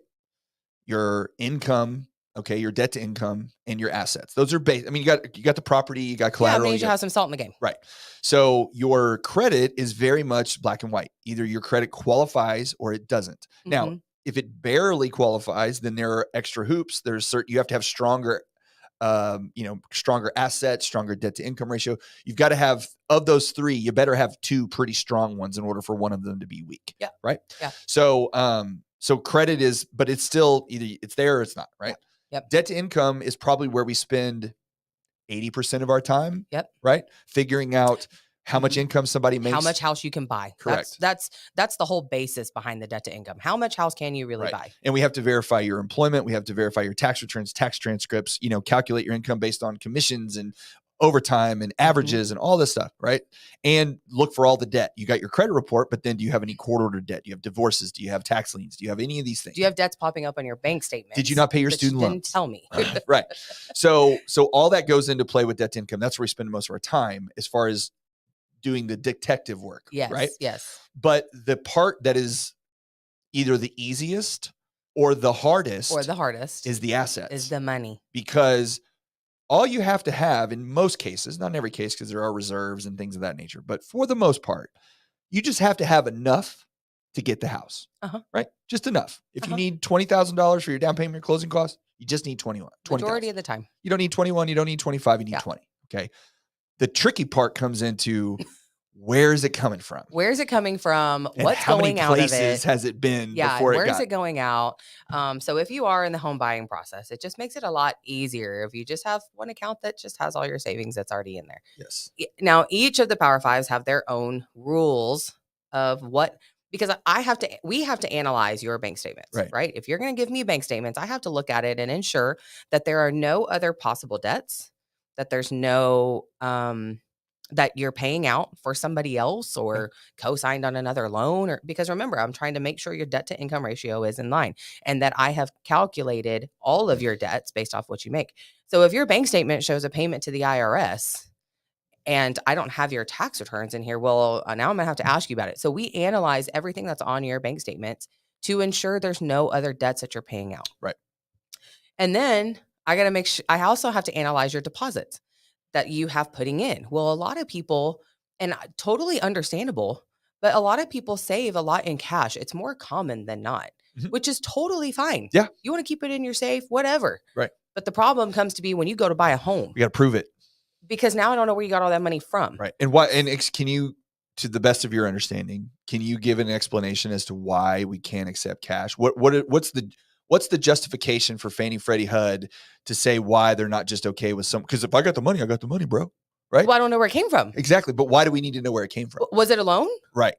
your income, okay, your debt to income, and your assets. Those are basic. I mean, you got the property, you got collateral. Yeah, you have some salt in the game. Right. So your credit is very much black and white. Either your credit qualifies or it doesn't. Now, if it barely qualifies, then there are extra hoops. You have to have stronger assets, stronger debt to income ratio. You've got to have, of those 3, you better have 2 pretty strong ones in order for one of them to be weak. Yeah. Right. Yeah. So credit is, but it's still either it's there or it's not. Right. Yep. Debt to income is probably where we spend 80% of our time. Yep. Right. Figuring out how much income somebody makes, how much house you can buy. Correct. That's the whole basis behind the debt to income. How much house can you really buy? And we have to verify your employment. We have to verify your tax returns, tax transcripts, calculate your income based on commissions and overtime and averages and all this stuff. Right. And look for all the debt. You got your credit report, but then do you have any court ordered debt? Do you have divorces? Do you have tax liens? Do you have any of these things? Do you have debts popping up on your bank statement? Did you not pay your student loans? Didn't tell me. Right. So all that goes into play with debt to income. That's where we spend most of our time as far as doing the detective work. Yes. Right. Yes. But the part that is either the easiest or the hardest is the assets, is the money. Because all you have to have in most cases, not in every case, because there are reserves and things of that nature, but for the most part, you just have to have enough to get the house, right? Just enough. If you need $20,000 for your down payment, your closing costs, You just need 21. Majority of the time. You don't need 21. You don't need 25. You need Yeah. 20. Okay. The tricky part comes into where is it coming from? Where's it coming from? And What's how going many out of it? places has it been Yeah, before where it is got? it going out? So if you are in the home buying process, it just makes it a lot easier if you just have one account that just has all your savings that's already in there. Yes. Now, each of the Power Fives have their own rules of what, because we have to analyze your bank statements, right? If you're going to give me bank statements, I have to look at it and ensure that there are no other possible debts, that there's no, that you're paying out for somebody else or co-signed on another loan, or because remember, I'm trying to make sure your debt to income ratio is in line and that I have calculated all of your debts based off what you make. So if your bank statement shows a payment to the IRS and I don't have your tax returns in here, well, now I'm gonna have to ask you about it. So we analyze everything that's on your bank statements to ensure there's no other debts that you're paying out. Right. And then I got to make sure, I also have to analyze your deposits that you have putting in. Well, a lot of people, and totally understandable, but a lot of people save a lot in cash. It's more common than not, which is totally fine. Yeah. You want to keep it in your safe, whatever. Right. But the problem comes to be when you go to buy a home. We got to prove it. Because now I don't know where you got all that money from. Right. And why, and can you, to the best of your understanding, can you give an explanation as to why we can't accept cash? What's the justification for Fannie Freddie HUD to say why they're not just okay with some? Because if I got the money, I got the money, bro. Right. Well, I don't know where it came from. Exactly. But why do we need to know where it came from? Was it a loan? Right.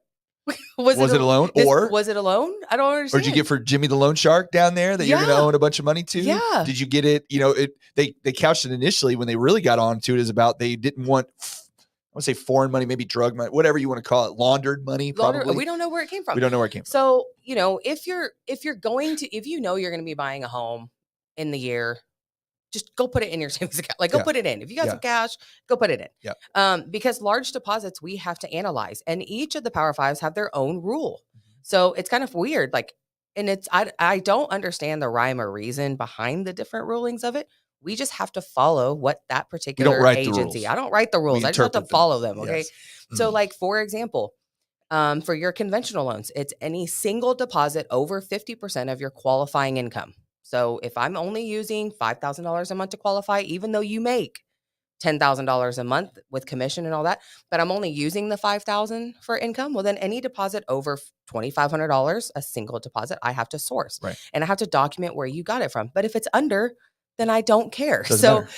Was it a loan? Or was it a loan? I don't understand. Or did you get for Jimmy the loan shark down there that you're going to own a bunch of money to? Yeah. Did you get it? You know, they couched it initially when they really got on to it is about they didn't want, I want to say foreign money, maybe drug money, whatever you want to call it, laundered money. Probably. We don't know where it came from. We don't know where it came from. So, you know, if you're going to, if you know you're going to be buying a home in the year, just go put it in your savings account. Like, go put it in. If you got some cash, go put it in. Yeah. Because large deposits we have to analyze, and each of the Power Fives have their own rule. So it's kind of weird. Like, and it's I don't understand the rhyme or reason behind the different rulings of it. We just have to follow what that particular agency. I don't write the rules. I just have to follow them. Okay. Yes. So, like, for example, for your conventional loans, it's any single deposit over 50% of your qualifying income. So if I'm only using $5,000 a month to qualify, even though you make $10,000 a month with commission and all that, but I'm only using the $5,000 for income, well, then any deposit over $2,500, a single deposit, I have to source. Right. And I have to document where you got it from. But if it's under, then I don't care. Doesn't matter.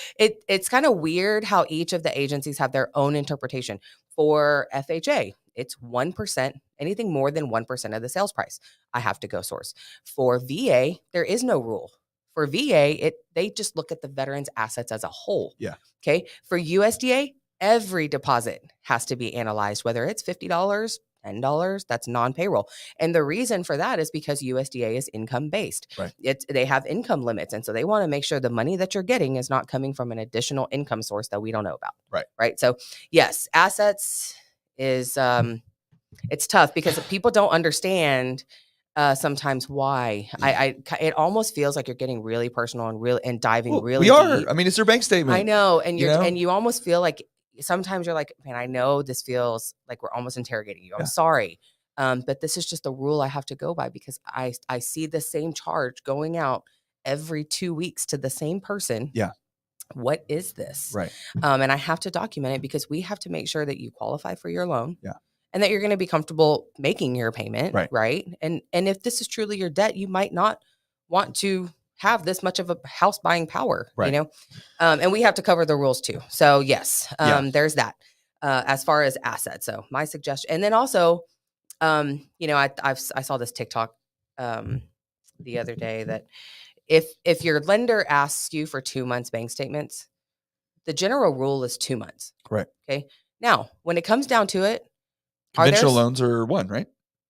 It's kind of weird how each of the agencies have their own interpretation. For FHA, it's 1%, anything more than 1% of the sales price, I have to go source. For VA, there is no rule. For VA, they just look at the veteran's assets as a whole. Yeah. Okay. For USDA, every deposit has to be analyzed, whether it's $50, $10, that's non-payroll. And the reason for that is because USDA is income based. Right. They have income limits. And so they want to make sure the money that you're getting is not coming from an additional income source that we don't know about. Right. Right. So yes, assets is, it's tough because people don't understand sometimes why. It almost feels like you're getting really personal and diving really deep. Deep. I mean, it's their bank statement. I know. And and you almost feel like sometimes you're like, man, I know this feels like we're almost interrogating you. I'm sorry. But this is just a rule I have to go by because I see the same charge going out every 2 weeks to the same person. Yeah. What is this? Right. And I have to document it because we have to make sure that you qualify for your loan. Yeah. And that you're going to be comfortable making your payment. Right. And if this is truly your debt, you might not want to have this much of a house buying power, right. You know? And we have to cover the rules too. So yes, there's that as far as assets. So my suggestion, and then also, you know, I saw this TikTok the other day that if your lender asks you for 2 months bank statements, the general rule is 2 months. Right. Okay. Now, when it comes down to it, conventional loans are 1, right?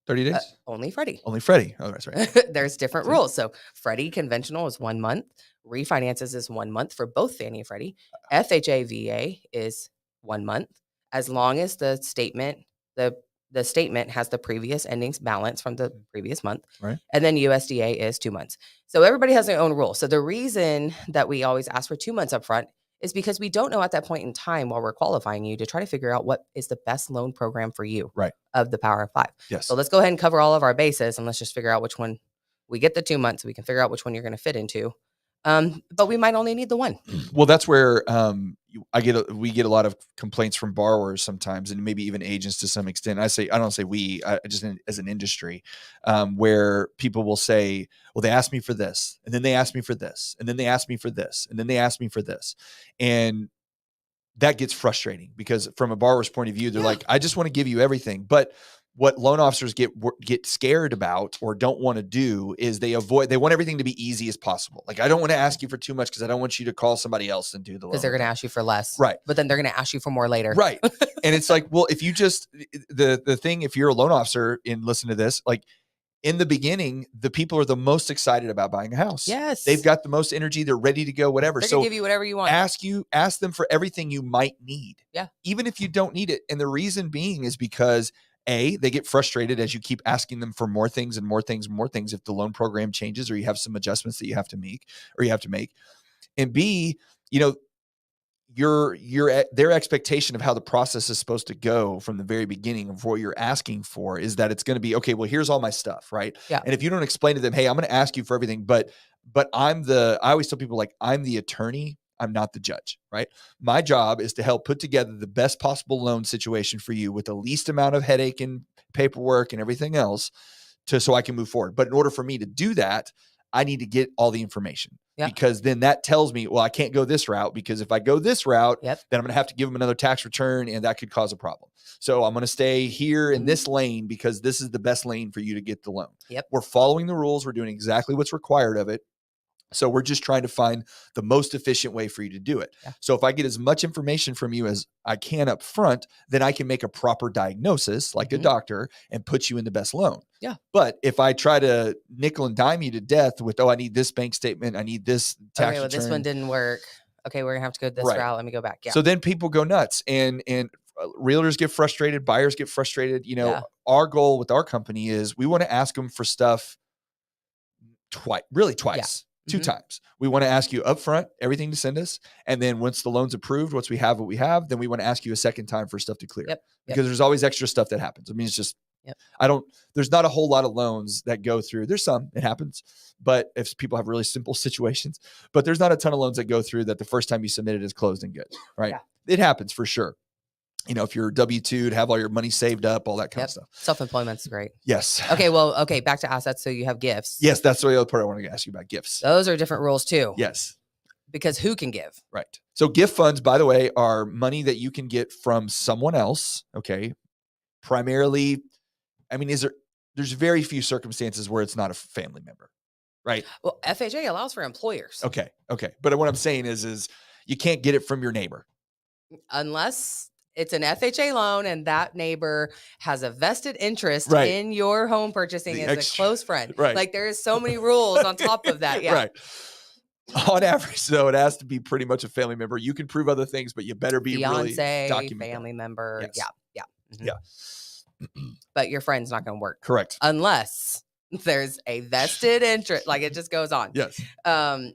30 days? Only Freddie. Only Freddie. Oh, that's right. There's different rules. So Freddie conventional is 1 month. Refinances is 1 month for both Fannie and Freddie. FHA VA is 1 month. As long as the statement, the statement has the previous endings balance from the previous month. Right. And then USDA is 2 months. So everybody has their own rule. So the reason that we always ask for 2 months up front is because we don't know at that point in time while we're qualifying you to try to figure out what is the best loan program for you of the Power of 5. Yes. So let's go ahead and cover all of our bases and let's just figure out which one we get the 2 months so we can figure out which one you're going to fit into. But we might only need the one. Well, that's where we get a lot of complaints from borrowers sometimes, and maybe even agents to some extent. I don't say we, I just as an industry, where people will say, well, they asked me for this, and then they asked me for this, and then they asked me for this, and then they asked me for this. And that gets frustrating because from a borrower's point of view, they're like, I just want to give you everything. But what loan officers get scared about or don't want to do is they want everything to be easy as possible. Like, I don't want to ask you for too much because I don't want you to call somebody else and do the loan. Because they're going to ask you for less. Right. But then they're going to ask you for more later. Right. And it's like, well, if you just, the thing, if you're a loan officer and listen to this, like in the beginning, the people are the most excited about buying a house. Yes. They've got the most energy. They're ready to go, whatever. They're going to give you whatever you want. Ask them for everything you might need. Yeah. Even if you don't need it. And the reason being is because they get frustrated as you keep asking them for more things and more things and more things. If the loan program changes or you have some adjustments that you have to make. And B, their expectation of how the process is supposed to go from the very beginning of what you're asking for is that it's going to be, okay, well, here's all my stuff. Right. Yeah. And if you don't explain to them, hey, I'm going to ask you for everything, but I always tell people, like, I'm the attorney. I'm not the judge, right? My job is to help put together the best possible loan situation for you with the least amount of headache and paperwork and everything else so I can move forward. But in order for me to do that, I need to get all the information. Yeah. Because then that tells me, well, I can't go this route, because if I go this route, then I'm going to have to give them another tax return and that could cause a problem. So I'm going to stay here in this lane because this is the best lane for you to get the loan. Yep. We're following the rules. We're doing exactly what's required of it. So we're just trying to find the most efficient way for you to do it. Yeah. So if I get as much information from you as I can up front, then I can make a proper diagnosis like a doctor and put you in the best loan. Yeah. But if I try to nickel and dime you to death with, I need this bank statement, I need this tax return. This one didn't work. Okay, we're gonna have to go this route. Let me go back. Yeah. So then people go nuts, and realtors get frustrated, buyers get frustrated. Our goal with our company is we want to ask them for stuff twice. Yeah. 2 times. We want to ask you up front everything to send us. And then once the loan's approved, once we have what we have, then we want to ask you a second time for stuff to clear. Because there's always extra stuff that happens. I mean, it's just, there's not a whole lot of loans that go through. There's some, it happens. But if people have really simple situations, but there's not a ton of loans that go through that the first time you submit it is closed and good. Right. Yeah. It happens for sure. If you're W-2 to have all your money saved up, all that kind of stuff. Self-employment's great. Yes. Okay. Back to assets. So you have gifts. Yes. That's the other part I want to ask you about, gifts. Those are different rules too. Yes. Because who can give? Right. So gift funds, by the way, are money that you can get from someone else. Okay. Primarily, I mean, there's very few circumstances where it's not a family member. Right. Well, FHA allows for employers. Okay. But what I'm saying is you can't get it from your neighbor. Unless it's an FHA loan and that neighbor has a vested interest in your home purchasing as a close friend. Right. Like, there is so many rules on top of that. Yeah. Right. On average, though, it has to be pretty much a family member. You can prove other things, but you better be really documented. Family member. Yes. Yeah. Mm-hmm. Yeah. But your friend's not going to work. Correct. Unless there's a vested interest. Like, it just goes on. Yes.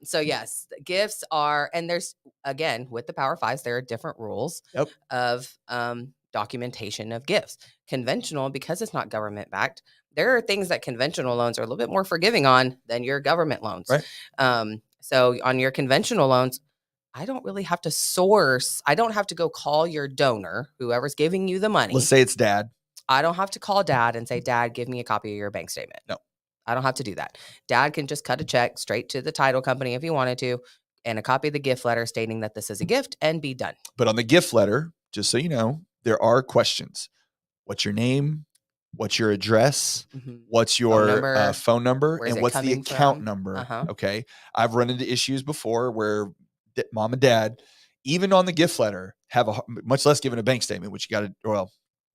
So yes, gifts are, and there's, again, with the Power Fives, there are different rules of documentation of gifts. Conventional, because it's not government backed, there are things that conventional loans are a little bit more forgiving on than your government loans. Right. So on your conventional loans, I don't really have to source. I don't have to go call your donor, whoever's giving you the money. Let's say it's dad. I don't have to call dad and say, Dad, give me a copy of your bank statement. No. I don't have to do that. Dad can just cut a check straight to the title company if he wanted to, and a copy of the gift letter stating that this is a gift, and be done. But on the gift letter, just so you know, there are questions. What's your name? What's your address? What's your phone number? And what's the account number? Okay. I've run into issues before where mom and dad, even on the gift letter, have much less given a bank statement, which you got to,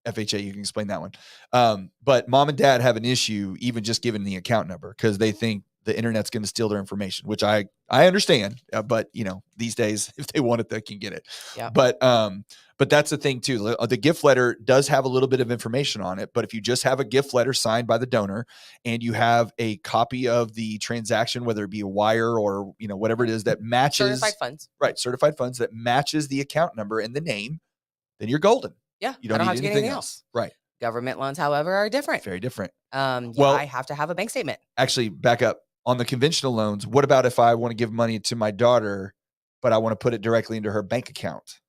FHA, you can explain that one. But mom and dad have an issue even just giving the account number because they think the internet's going to steal their information, which I understand. But these days, if they want it, they can get it. Yeah. But that's the thing too. The gift letter does have a little bit of information on it, but if you just have a gift letter signed by the donor and you have a copy of the transaction, whether it be a wire or whatever it is that matches certified funds, right? Certified funds that matches the account number and the name, then you're golden. Yeah. You don't need anything else. Right. Government loans, however, are different. Very different. I have to have a bank statement. Actually, back up. On the conventional loans, what about if I want to give money to my daughter, but I want to put it directly into her bank account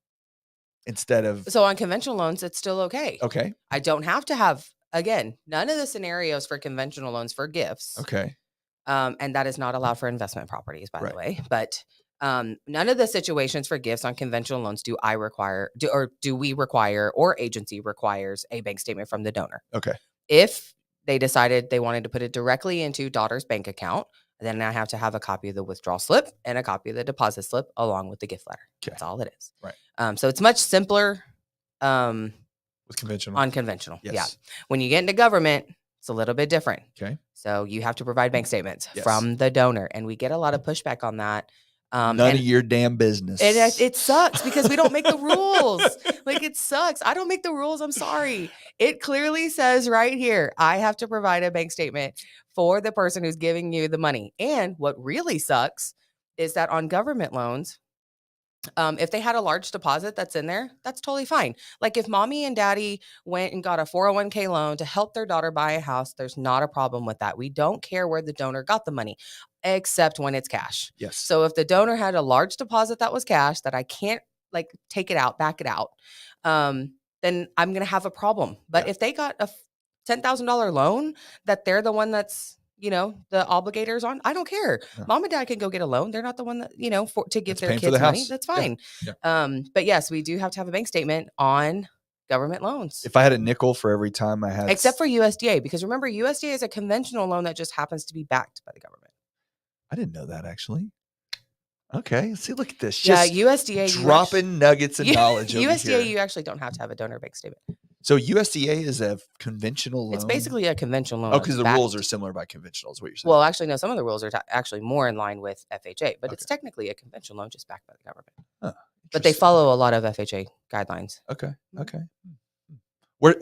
instead of? So on conventional loans, it's still okay. Okay. I don't have to have, again, none of the scenarios for conventional loans for gifts. Okay. And that is not allowed for investment properties, by Right. the way. But none of the situations for gifts on conventional loans do we require, or agency requires, a bank statement from the donor. Okay. If they decided they wanted to put it directly into daughter's bank account, then I have to have a copy of the withdrawal slip and a copy of the deposit slip along with the gift letter. Okay. That's all it is. Right. So it's much simpler with conventional. on conventional. Yes. Yeah. When you get into government, it's a little bit different. Okay. So you have to provide bank statements Yes. from the donor. And we get a lot of pushback on that. None of your damn business. And it sucks because we don't make the rules. Like, it sucks. I don't make the rules. I'm sorry. It clearly says right here, I have to provide a bank statement for the person who's giving you the money. And what really sucks is that on government loans, if they had a large deposit that's in there, that's totally fine. Like if mommy and daddy went and got a 401k loan to help their daughter buy a house, there's not a problem with that. We don't care where the donor got the money, except when it's cash. Yes. So if the donor had a large deposit that was cash that I can't like take it out, back it out, then I'm going to have a problem. But if they got a $10,000 loan that they're the one that's, the obligators on, I don't care. No. Mom and dad can go get a loan. They're not the one that, to give their kids money. That's fine. Yeah. But yes, we do have to have a bank statement on government loans. If I had a nickel for every time I had. Except for USDA, because remember, USDA is a conventional loan that just happens to be backed by the government. I didn't know that, actually. Okay. See, look at this. Just USDA. Dropping nuggets of knowledge over USDA, here. you actually don't have to have a donor bank statement. So USDA is a conventional loan? It's basically a conventional loan. Oh, because the rules are similar by conventional is what you're saying. Well, actually, no, some of the rules are actually more in line with FHA, but it's technically a conventional loan just backed by the government. Huh, but they follow a lot of FHA guidelines. Okay. Okay. All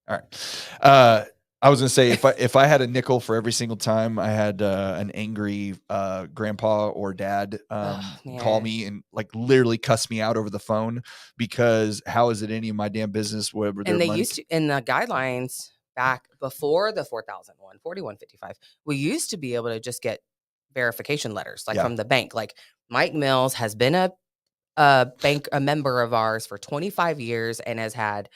right. I was going to say, if I had a nickel for every single time I had an angry grandpa or dad call me and like literally cuss me out over the phone because how is it any of my damn business? And they used to, in the guidelines back before the 4155, we used to be able to just get verification letters from the bank. Like Mike Mills has been a member of ours for 25 years and has had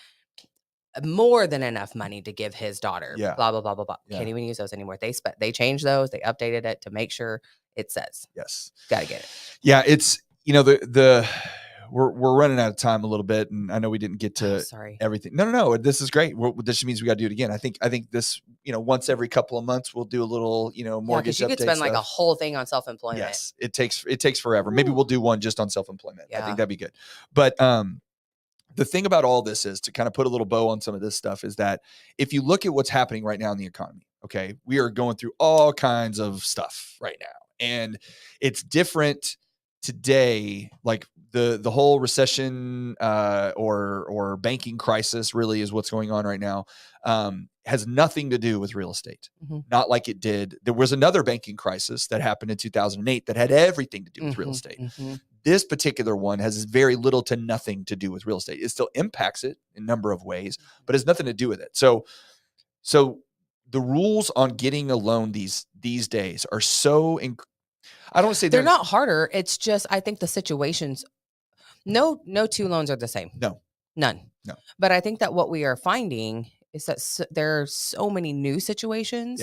more than enough money to give his daughter. Blah, blah, blah, blah, blah. Can't even use those anymore. They changed those. They updated it to make sure it says. Yes. Gotta get it. Yeah. It's, we're running out of time a little bit, and I know we didn't get to everything. No. This is great. This means we got to do it again. I think this, once every couple of months we'll do a little, mortgage update. You could spend like a whole thing on self-employment. Yes. It takes forever. Maybe we'll do one just on self-employment. I think that'd be good. But, the thing about all this is to kind of put a little bow on some of this stuff is that if you look at what's happening right now in the economy, okay, we are going through all kinds of stuff right now, and it's different today. Like the whole recession or banking crisis really is what's going on right now. Has nothing to do with real estate. Mm-hmm. Not like it did. There was another banking crisis that happened in 2008 that had everything to do with real estate. Mm-hmm. This particular one has very little to nothing to do with real estate. It still impacts it in a number of ways, but has nothing to do with it. So the rules on getting a loan these days are so I don't want to say they're not harder. It's just, I think the situations, no two loans are the same. No, none. No. But I think that what we are finding is that there are so many new situations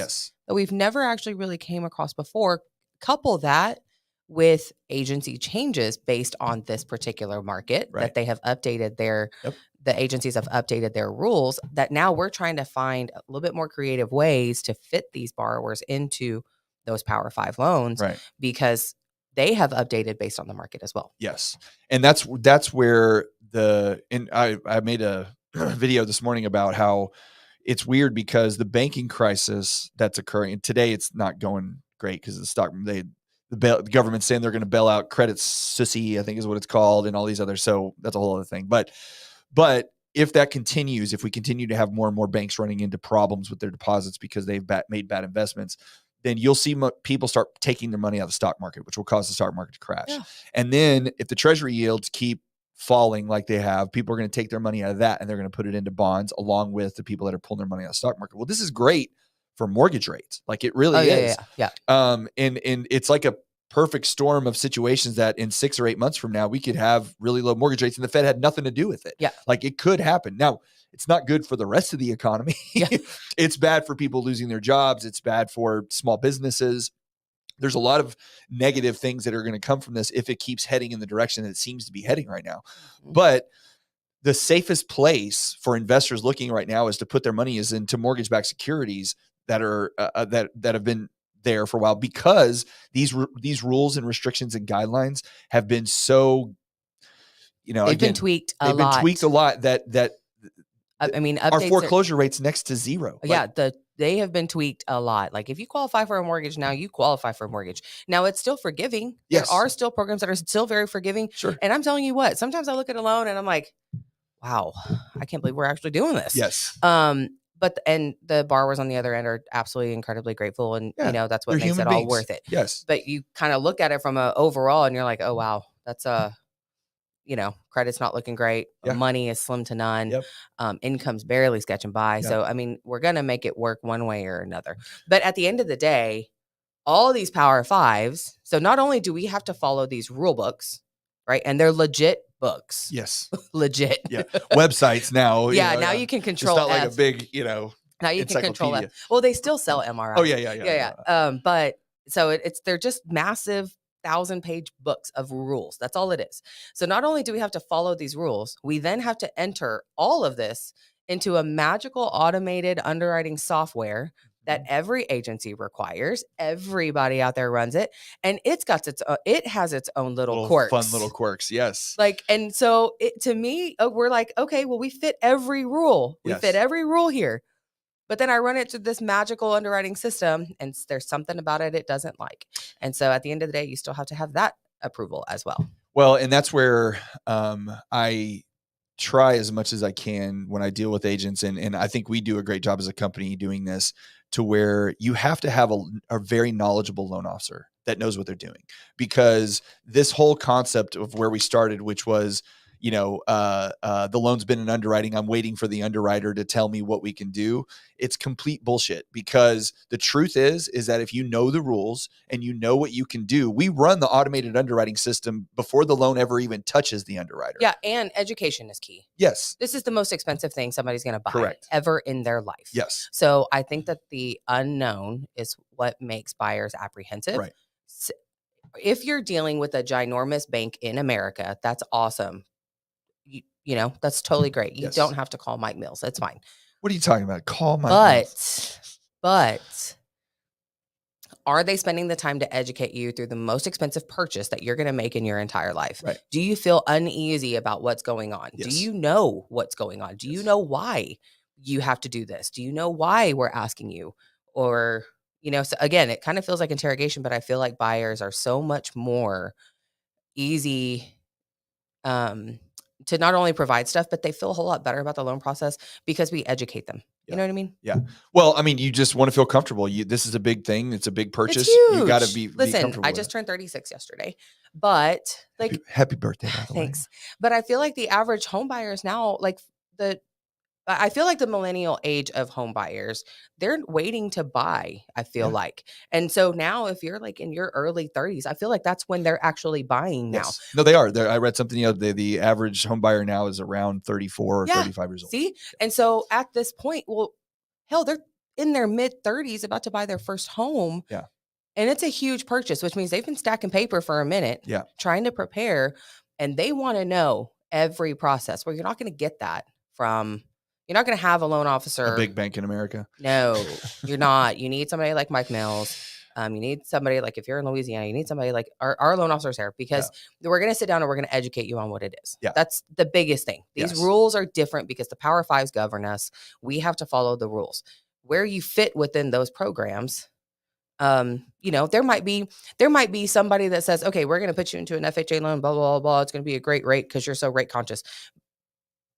that we've never actually really came across before. Couple that with agency changes based on this particular market that they have updated the agencies have updated their rules, that now we're trying to find a little bit more creative ways to fit these borrowers into those Power 5 loans, because they have updated based on the market as well. Yes. And that's where I made a video this morning about how it's weird because the banking crisis that's occurring, and today it's not going great because the government's saying they're going to bail out Credit Suisse, I think is what it's called, and all these others. So that's a whole other thing. But if that continues, if we continue to have more and more banks running into problems with their deposits because they've made bad investments, then you'll see people start taking their money out of the stock market, which will cause the stock market to crash. Yeah. And then if the treasury yields keep falling like they have, people are going to take their money out of that and they're going to put it into bonds along with the people that are pulling their money out of the stock market. Well, this is great for mortgage rates. Like it really Oh, is. yeah. And it's like a perfect storm of situations that in 6 or 8 months from now, we could have really low mortgage rates and the Fed had nothing to do with it. Yeah. Like it could happen. Now, it's not good for the rest of the economy. Yeah. It's bad for people losing their jobs. It's bad for small businesses. There's a lot of negative things that are going to come from this if it keeps heading in the direction that it seems to be heading right now. Mm-hmm. But the safest place for investors looking right now is to put their money is into mortgage-backed securities that are that have been there for a while, because these rules and restrictions and guidelines have been so, they've been tweaked a lot. They've been tweaked a lot that I mean, our foreclosure rate's next to zero. Yeah, they have been tweaked a lot. Like if you qualify for a mortgage now, you qualify for a mortgage. Now it's still forgiving. Yes. There are still programs that are still very forgiving. Sure. And I'm telling you what, sometimes I look at a loan and I'm like, wow, I can't believe we're actually doing this. Yes. But the borrowers on the other end are absolutely incredibly grateful, and that's what makes it all worth it. Yes. But you kind of look at it from a overall, and you're like, oh wow, that's credit's not looking great. Yeah. Money is slim to none. Yep. Income's barely sketching by. Yeah. So I mean, we're gonna make it work one way or another. But at the end of the day, all these Power Fives. So not only do we have to follow these rule books, right, and they're legit books. Yes. Legit. Yeah. Websites now. Yeah. Now you can control. It's not like a big, Now you can control encyclopedia. it. Well, they still sell MRI. Oh yeah. But so they're just massive 1,000-page books of rules. That's all it is. So not only do we have to follow these rules, we then have to enter all of this into a magical automated underwriting software that every agency requires. Everybody out there runs it, and it has its own little quirks. Fun little quirks. Yes. And so to me, we're like, okay, well, we fit every rule. We fit every rule here. But then I run it to this magical underwriting system, and there's something about it doesn't like. And so at the end of the day, you still have to have that approval as well. Well, and that's where I try as much as I can when I deal with agents. And I think we do a great job as a company doing this, to where you have to have a very knowledgeable loan officer that knows what they're doing. Because this whole concept of where we started, which was, the loan's been in underwriting, I'm waiting for the underwriter to tell me what we can do. It's complete bullshit, because the truth is that if you know the rules and you know what you can do, we run the automated underwriting system before the loan ever even touches the underwriter. Yeah. And education is key. Yes. This is the most expensive thing somebody's going to buy Correct. ever in their life. Yes. So I think that the unknown is what makes buyers apprehensive. Right. So if you're dealing with a ginormous bank in America, that's awesome. That's totally great. You don't have to call Mike Mills. That's fine. What are you talking about? Call Mike Mills. But are they spending the time to educate you through the most expensive purchase that you're going to make in your entire life? Right. Do you feel uneasy about what's going on? Yes. Do you know what's going on? Do you know why you have to do this? Do you know why we're asking you? Or, so again, it kind of feels like interrogation, but I feel like buyers are so much more easy to not only provide stuff, but they feel a whole lot better about the loan process because we educate them. You know what I mean? Yeah. Well, I mean, you just want to feel comfortable. This is a big thing. It's a big purchase. It's huge. You got to be Listen, comfortable. I just turned 36 yesterday, but happy birthday, by the way. Thanks. But I feel like the average home buyers now, I feel like the millennial age of home buyers, they're waiting to buy, I feel like. And so now if you're in your early 30s, I feel like that's when they're actually buying now. Yes. No, they are. I read something the other day. The average home buyer now is around 34 or 35 years old. See? And so at this point, well, hell, they're in their mid 30s about to buy their first home. Yeah. And it's a huge purchase, which means they've been stacking paper for a minute, trying to prepare, and they want to know every process. Well, you're not going to get that you're not going to have a loan officer. A big bank in America. No, you're not. You need somebody like Mike Mills. You need somebody if you're in Louisiana, you need somebody like our loan officers here, because we're going to sit down and we're going to educate you on what it is. Yeah. That's the biggest thing. These rules are different because the Power Fives govern us. We have to follow the rules. Where you fit within those programs, there might be somebody that says, okay, we're going to put you into an FHA loan, blah, blah, blah, blah. It's going to be a great rate because you're so rate conscious.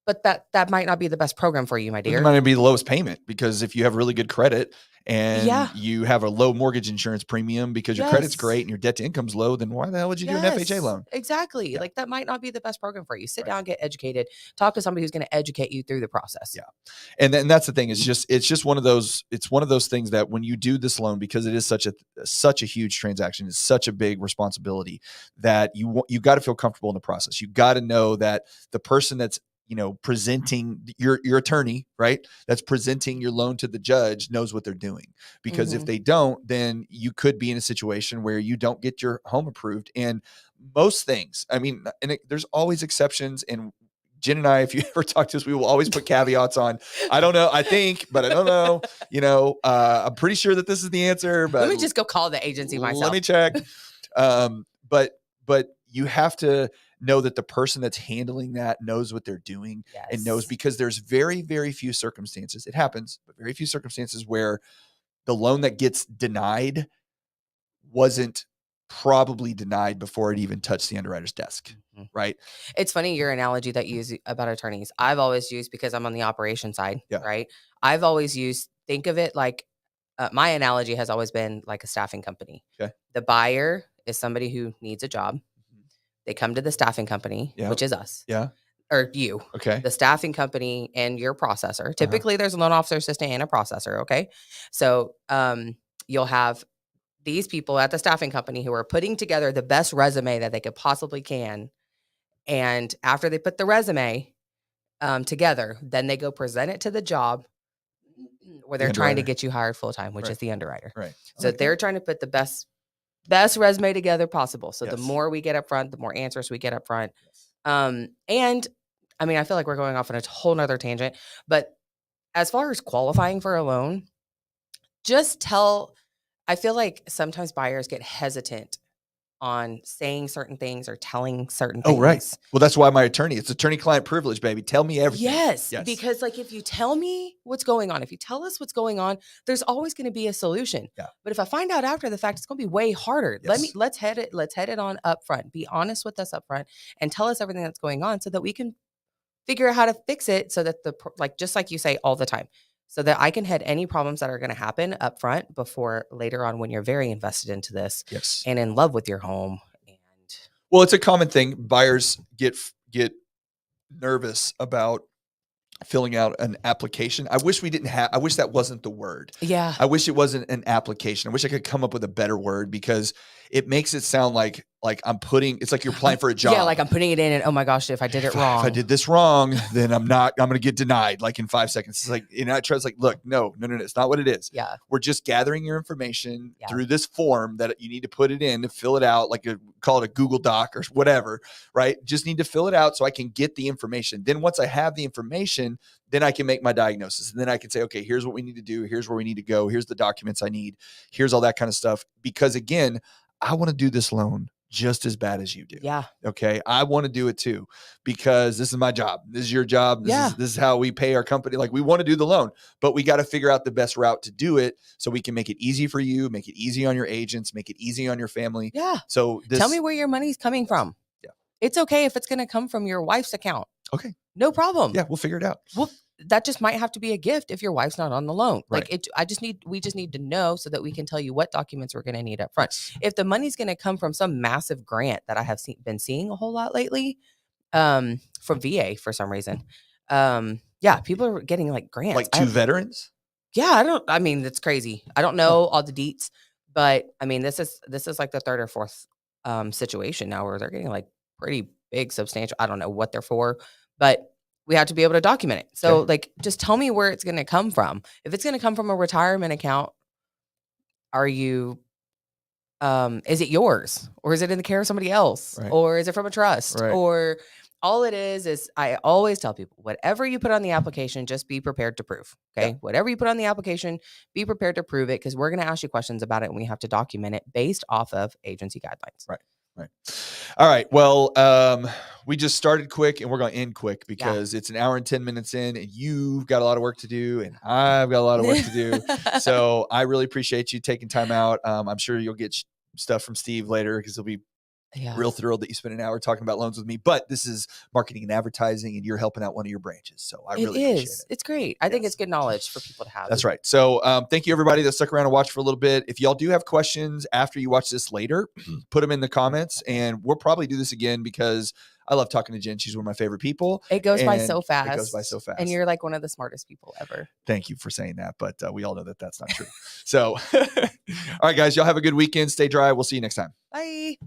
but that might not be the best program for you, my It dear. might be the lowest payment, because if you have really good credit and Yeah. you have a low mortgage insurance premium because your credit's Yes. great and your debt to income's low, then why the hell would you do an FHA loan? Exactly. Yeah. Like that might not be the best program for you. Sit Right. down, get educated, talk to somebody who's going to educate you through the process. Yeah. And then that's the thing. It's just one of those things that when you do this loan, because it is such a huge transaction, it's such a big responsibility, that you got to feel comfortable in the process. You got to know that the person that's, presenting your attorney, right, that's presenting your loan to the judge, knows what they're doing. Because if they don't, then you could be in a situation where you don't get your home approved. And most things, I mean, there's always exceptions. And Jen and I, if you ever talk to us, we will always put caveats on. I don't know. I think, but I don't know. I'm pretty sure that this is the answer, but Let me just go call the agency myself. let me check. But you have to know that the person that's handling that knows what they're doing. And knows, because there's very, very few circumstances, it happens, but very few circumstances where the loan that gets denied wasn't probably denied before it even touched the underwriter's desk. Right. It's funny, your analogy that you use about attorneys. I've always used, because I'm on the operation side, right? I've always used, think of it like, my analogy has always been like a staffing company. Okay. The buyer is somebody who needs a job. They come to the staffing company, which is us. Yeah. Or you. Okay. The staffing company and your processor. Typically, there's a loan officer assistant and a processor. Okay. So you'll have these people at the staffing company who are putting together the best resume that they could possibly can. And after they put the resume together, then they go present it to the job where they're trying to get you hired full time, which is the underwriter. Right. So they're trying to put the best resume together possible. So the more we get up front, the more answers we get up front. And I mean, I feel like we're going off on a whole nother tangent, but as far as qualifying for a loan, I feel like sometimes buyers get hesitant on saying certain things or telling certain things. Oh, right. Well, that's why it's attorney-client privilege, baby. Tell me everything. Yes. Because like, if you tell me what's going on, if you tell us what's going on, there's always going to be a solution. Yeah. But if I find out after the fact, it's going to be way harder. Yes. Let's head it on up front. Be honest with us up front and tell us everything that's going on so that we can figure out how to fix it, so that just like you say all the time, so that I can head any problems that are going to happen up front before later on when you're very invested into this. Yes. And in love with your home. Well, it's a common thing. Buyers get nervous about filling out an application. I wish that wasn't the word. Yeah. I wish it wasn't an application. I wish I could come up with a better word, because it makes it sound like it's like you're applying for a job. Yeah, like I'm putting it in, and oh my gosh, if I did it wrong. If I did this wrong, then I'm going to get denied like in 5 seconds. It's like, I try to like, look, no, it's not what it is. Yeah. We're just gathering your information through this form that you need to put it in to fill it out, call it a Google Doc or whatever, right? Just need to fill it out so I can get the information. Then once I have the information, then I can make my diagnosis. And then I can say, okay, here's what we need to do. Here's where we need to go. Here's the documents I need. Here's all that kind of stuff. Because again, I want to do this loan just as bad as you do. Yeah. Okay. I want to do it too, because this is my job. This is your job. This is how we pay our company. Like, we want to do the loan, but we got to figure out the best route to do it so we can make it easy for you, make it easy on your agents, make it easy on your family. Yeah. So tell me where your money's coming from. Yeah. It's okay if it's going to come from your wife's account. Okay. No problem. Yeah. We'll figure it out. Well, that just might have to be a gift if your wife's not on the loan. Right. We just need to know so that we can tell you what documents we're going to need up front. If the money's going to come from some massive grant that I have been seeing a whole lot lately, from VA for some reason. People are getting like grants. Like to veterans? Yeah, that's crazy. I don't know all the deets, but I mean, this is like the third or fourth situation now where they're getting like pretty big, substantial. I don't know what they're for, but we have to be able to document it. So just tell me where it's going to come from. If it's going to come from a retirement account, are you, is it yours, or is it in the care of somebody else, or is it from a trust, or all it is I always tell people, whatever you put on the application, just be prepared to prove. Okay. Yeah. Whatever you put on the application, be prepared to prove it, because we're going to ask you questions about it and we have to document it based off of agency guidelines. Right. All right. Well, we just started quick and we're going to end quick because it's an hour and 10 minutes in, and you've got a lot of work to do and I've got a lot of work to do. So I really appreciate you taking time out. I'm sure you'll get stuff from Steve later because he'll be Yeah. Real thrilled that you spent an hour talking about loans with me, but this is marketing and advertising and you're helping out one of your branches. So I really appreciate it. It's great. I think it's good knowledge for people to have. That's right. So thank you everybody that stuck around and watched for a little bit. If y'all do have questions after you watch this later, put them in the comments and we'll probably do this again because I love talking to Jen. She's one of my favorite people. It goes by so fast. It goes by so fast. And you're like one of the smartest people ever. Thank you for saying that. But we all know that that's not true. So, all right, guys, y'all have a good weekend. Stay dry. We'll see you next time. Bye.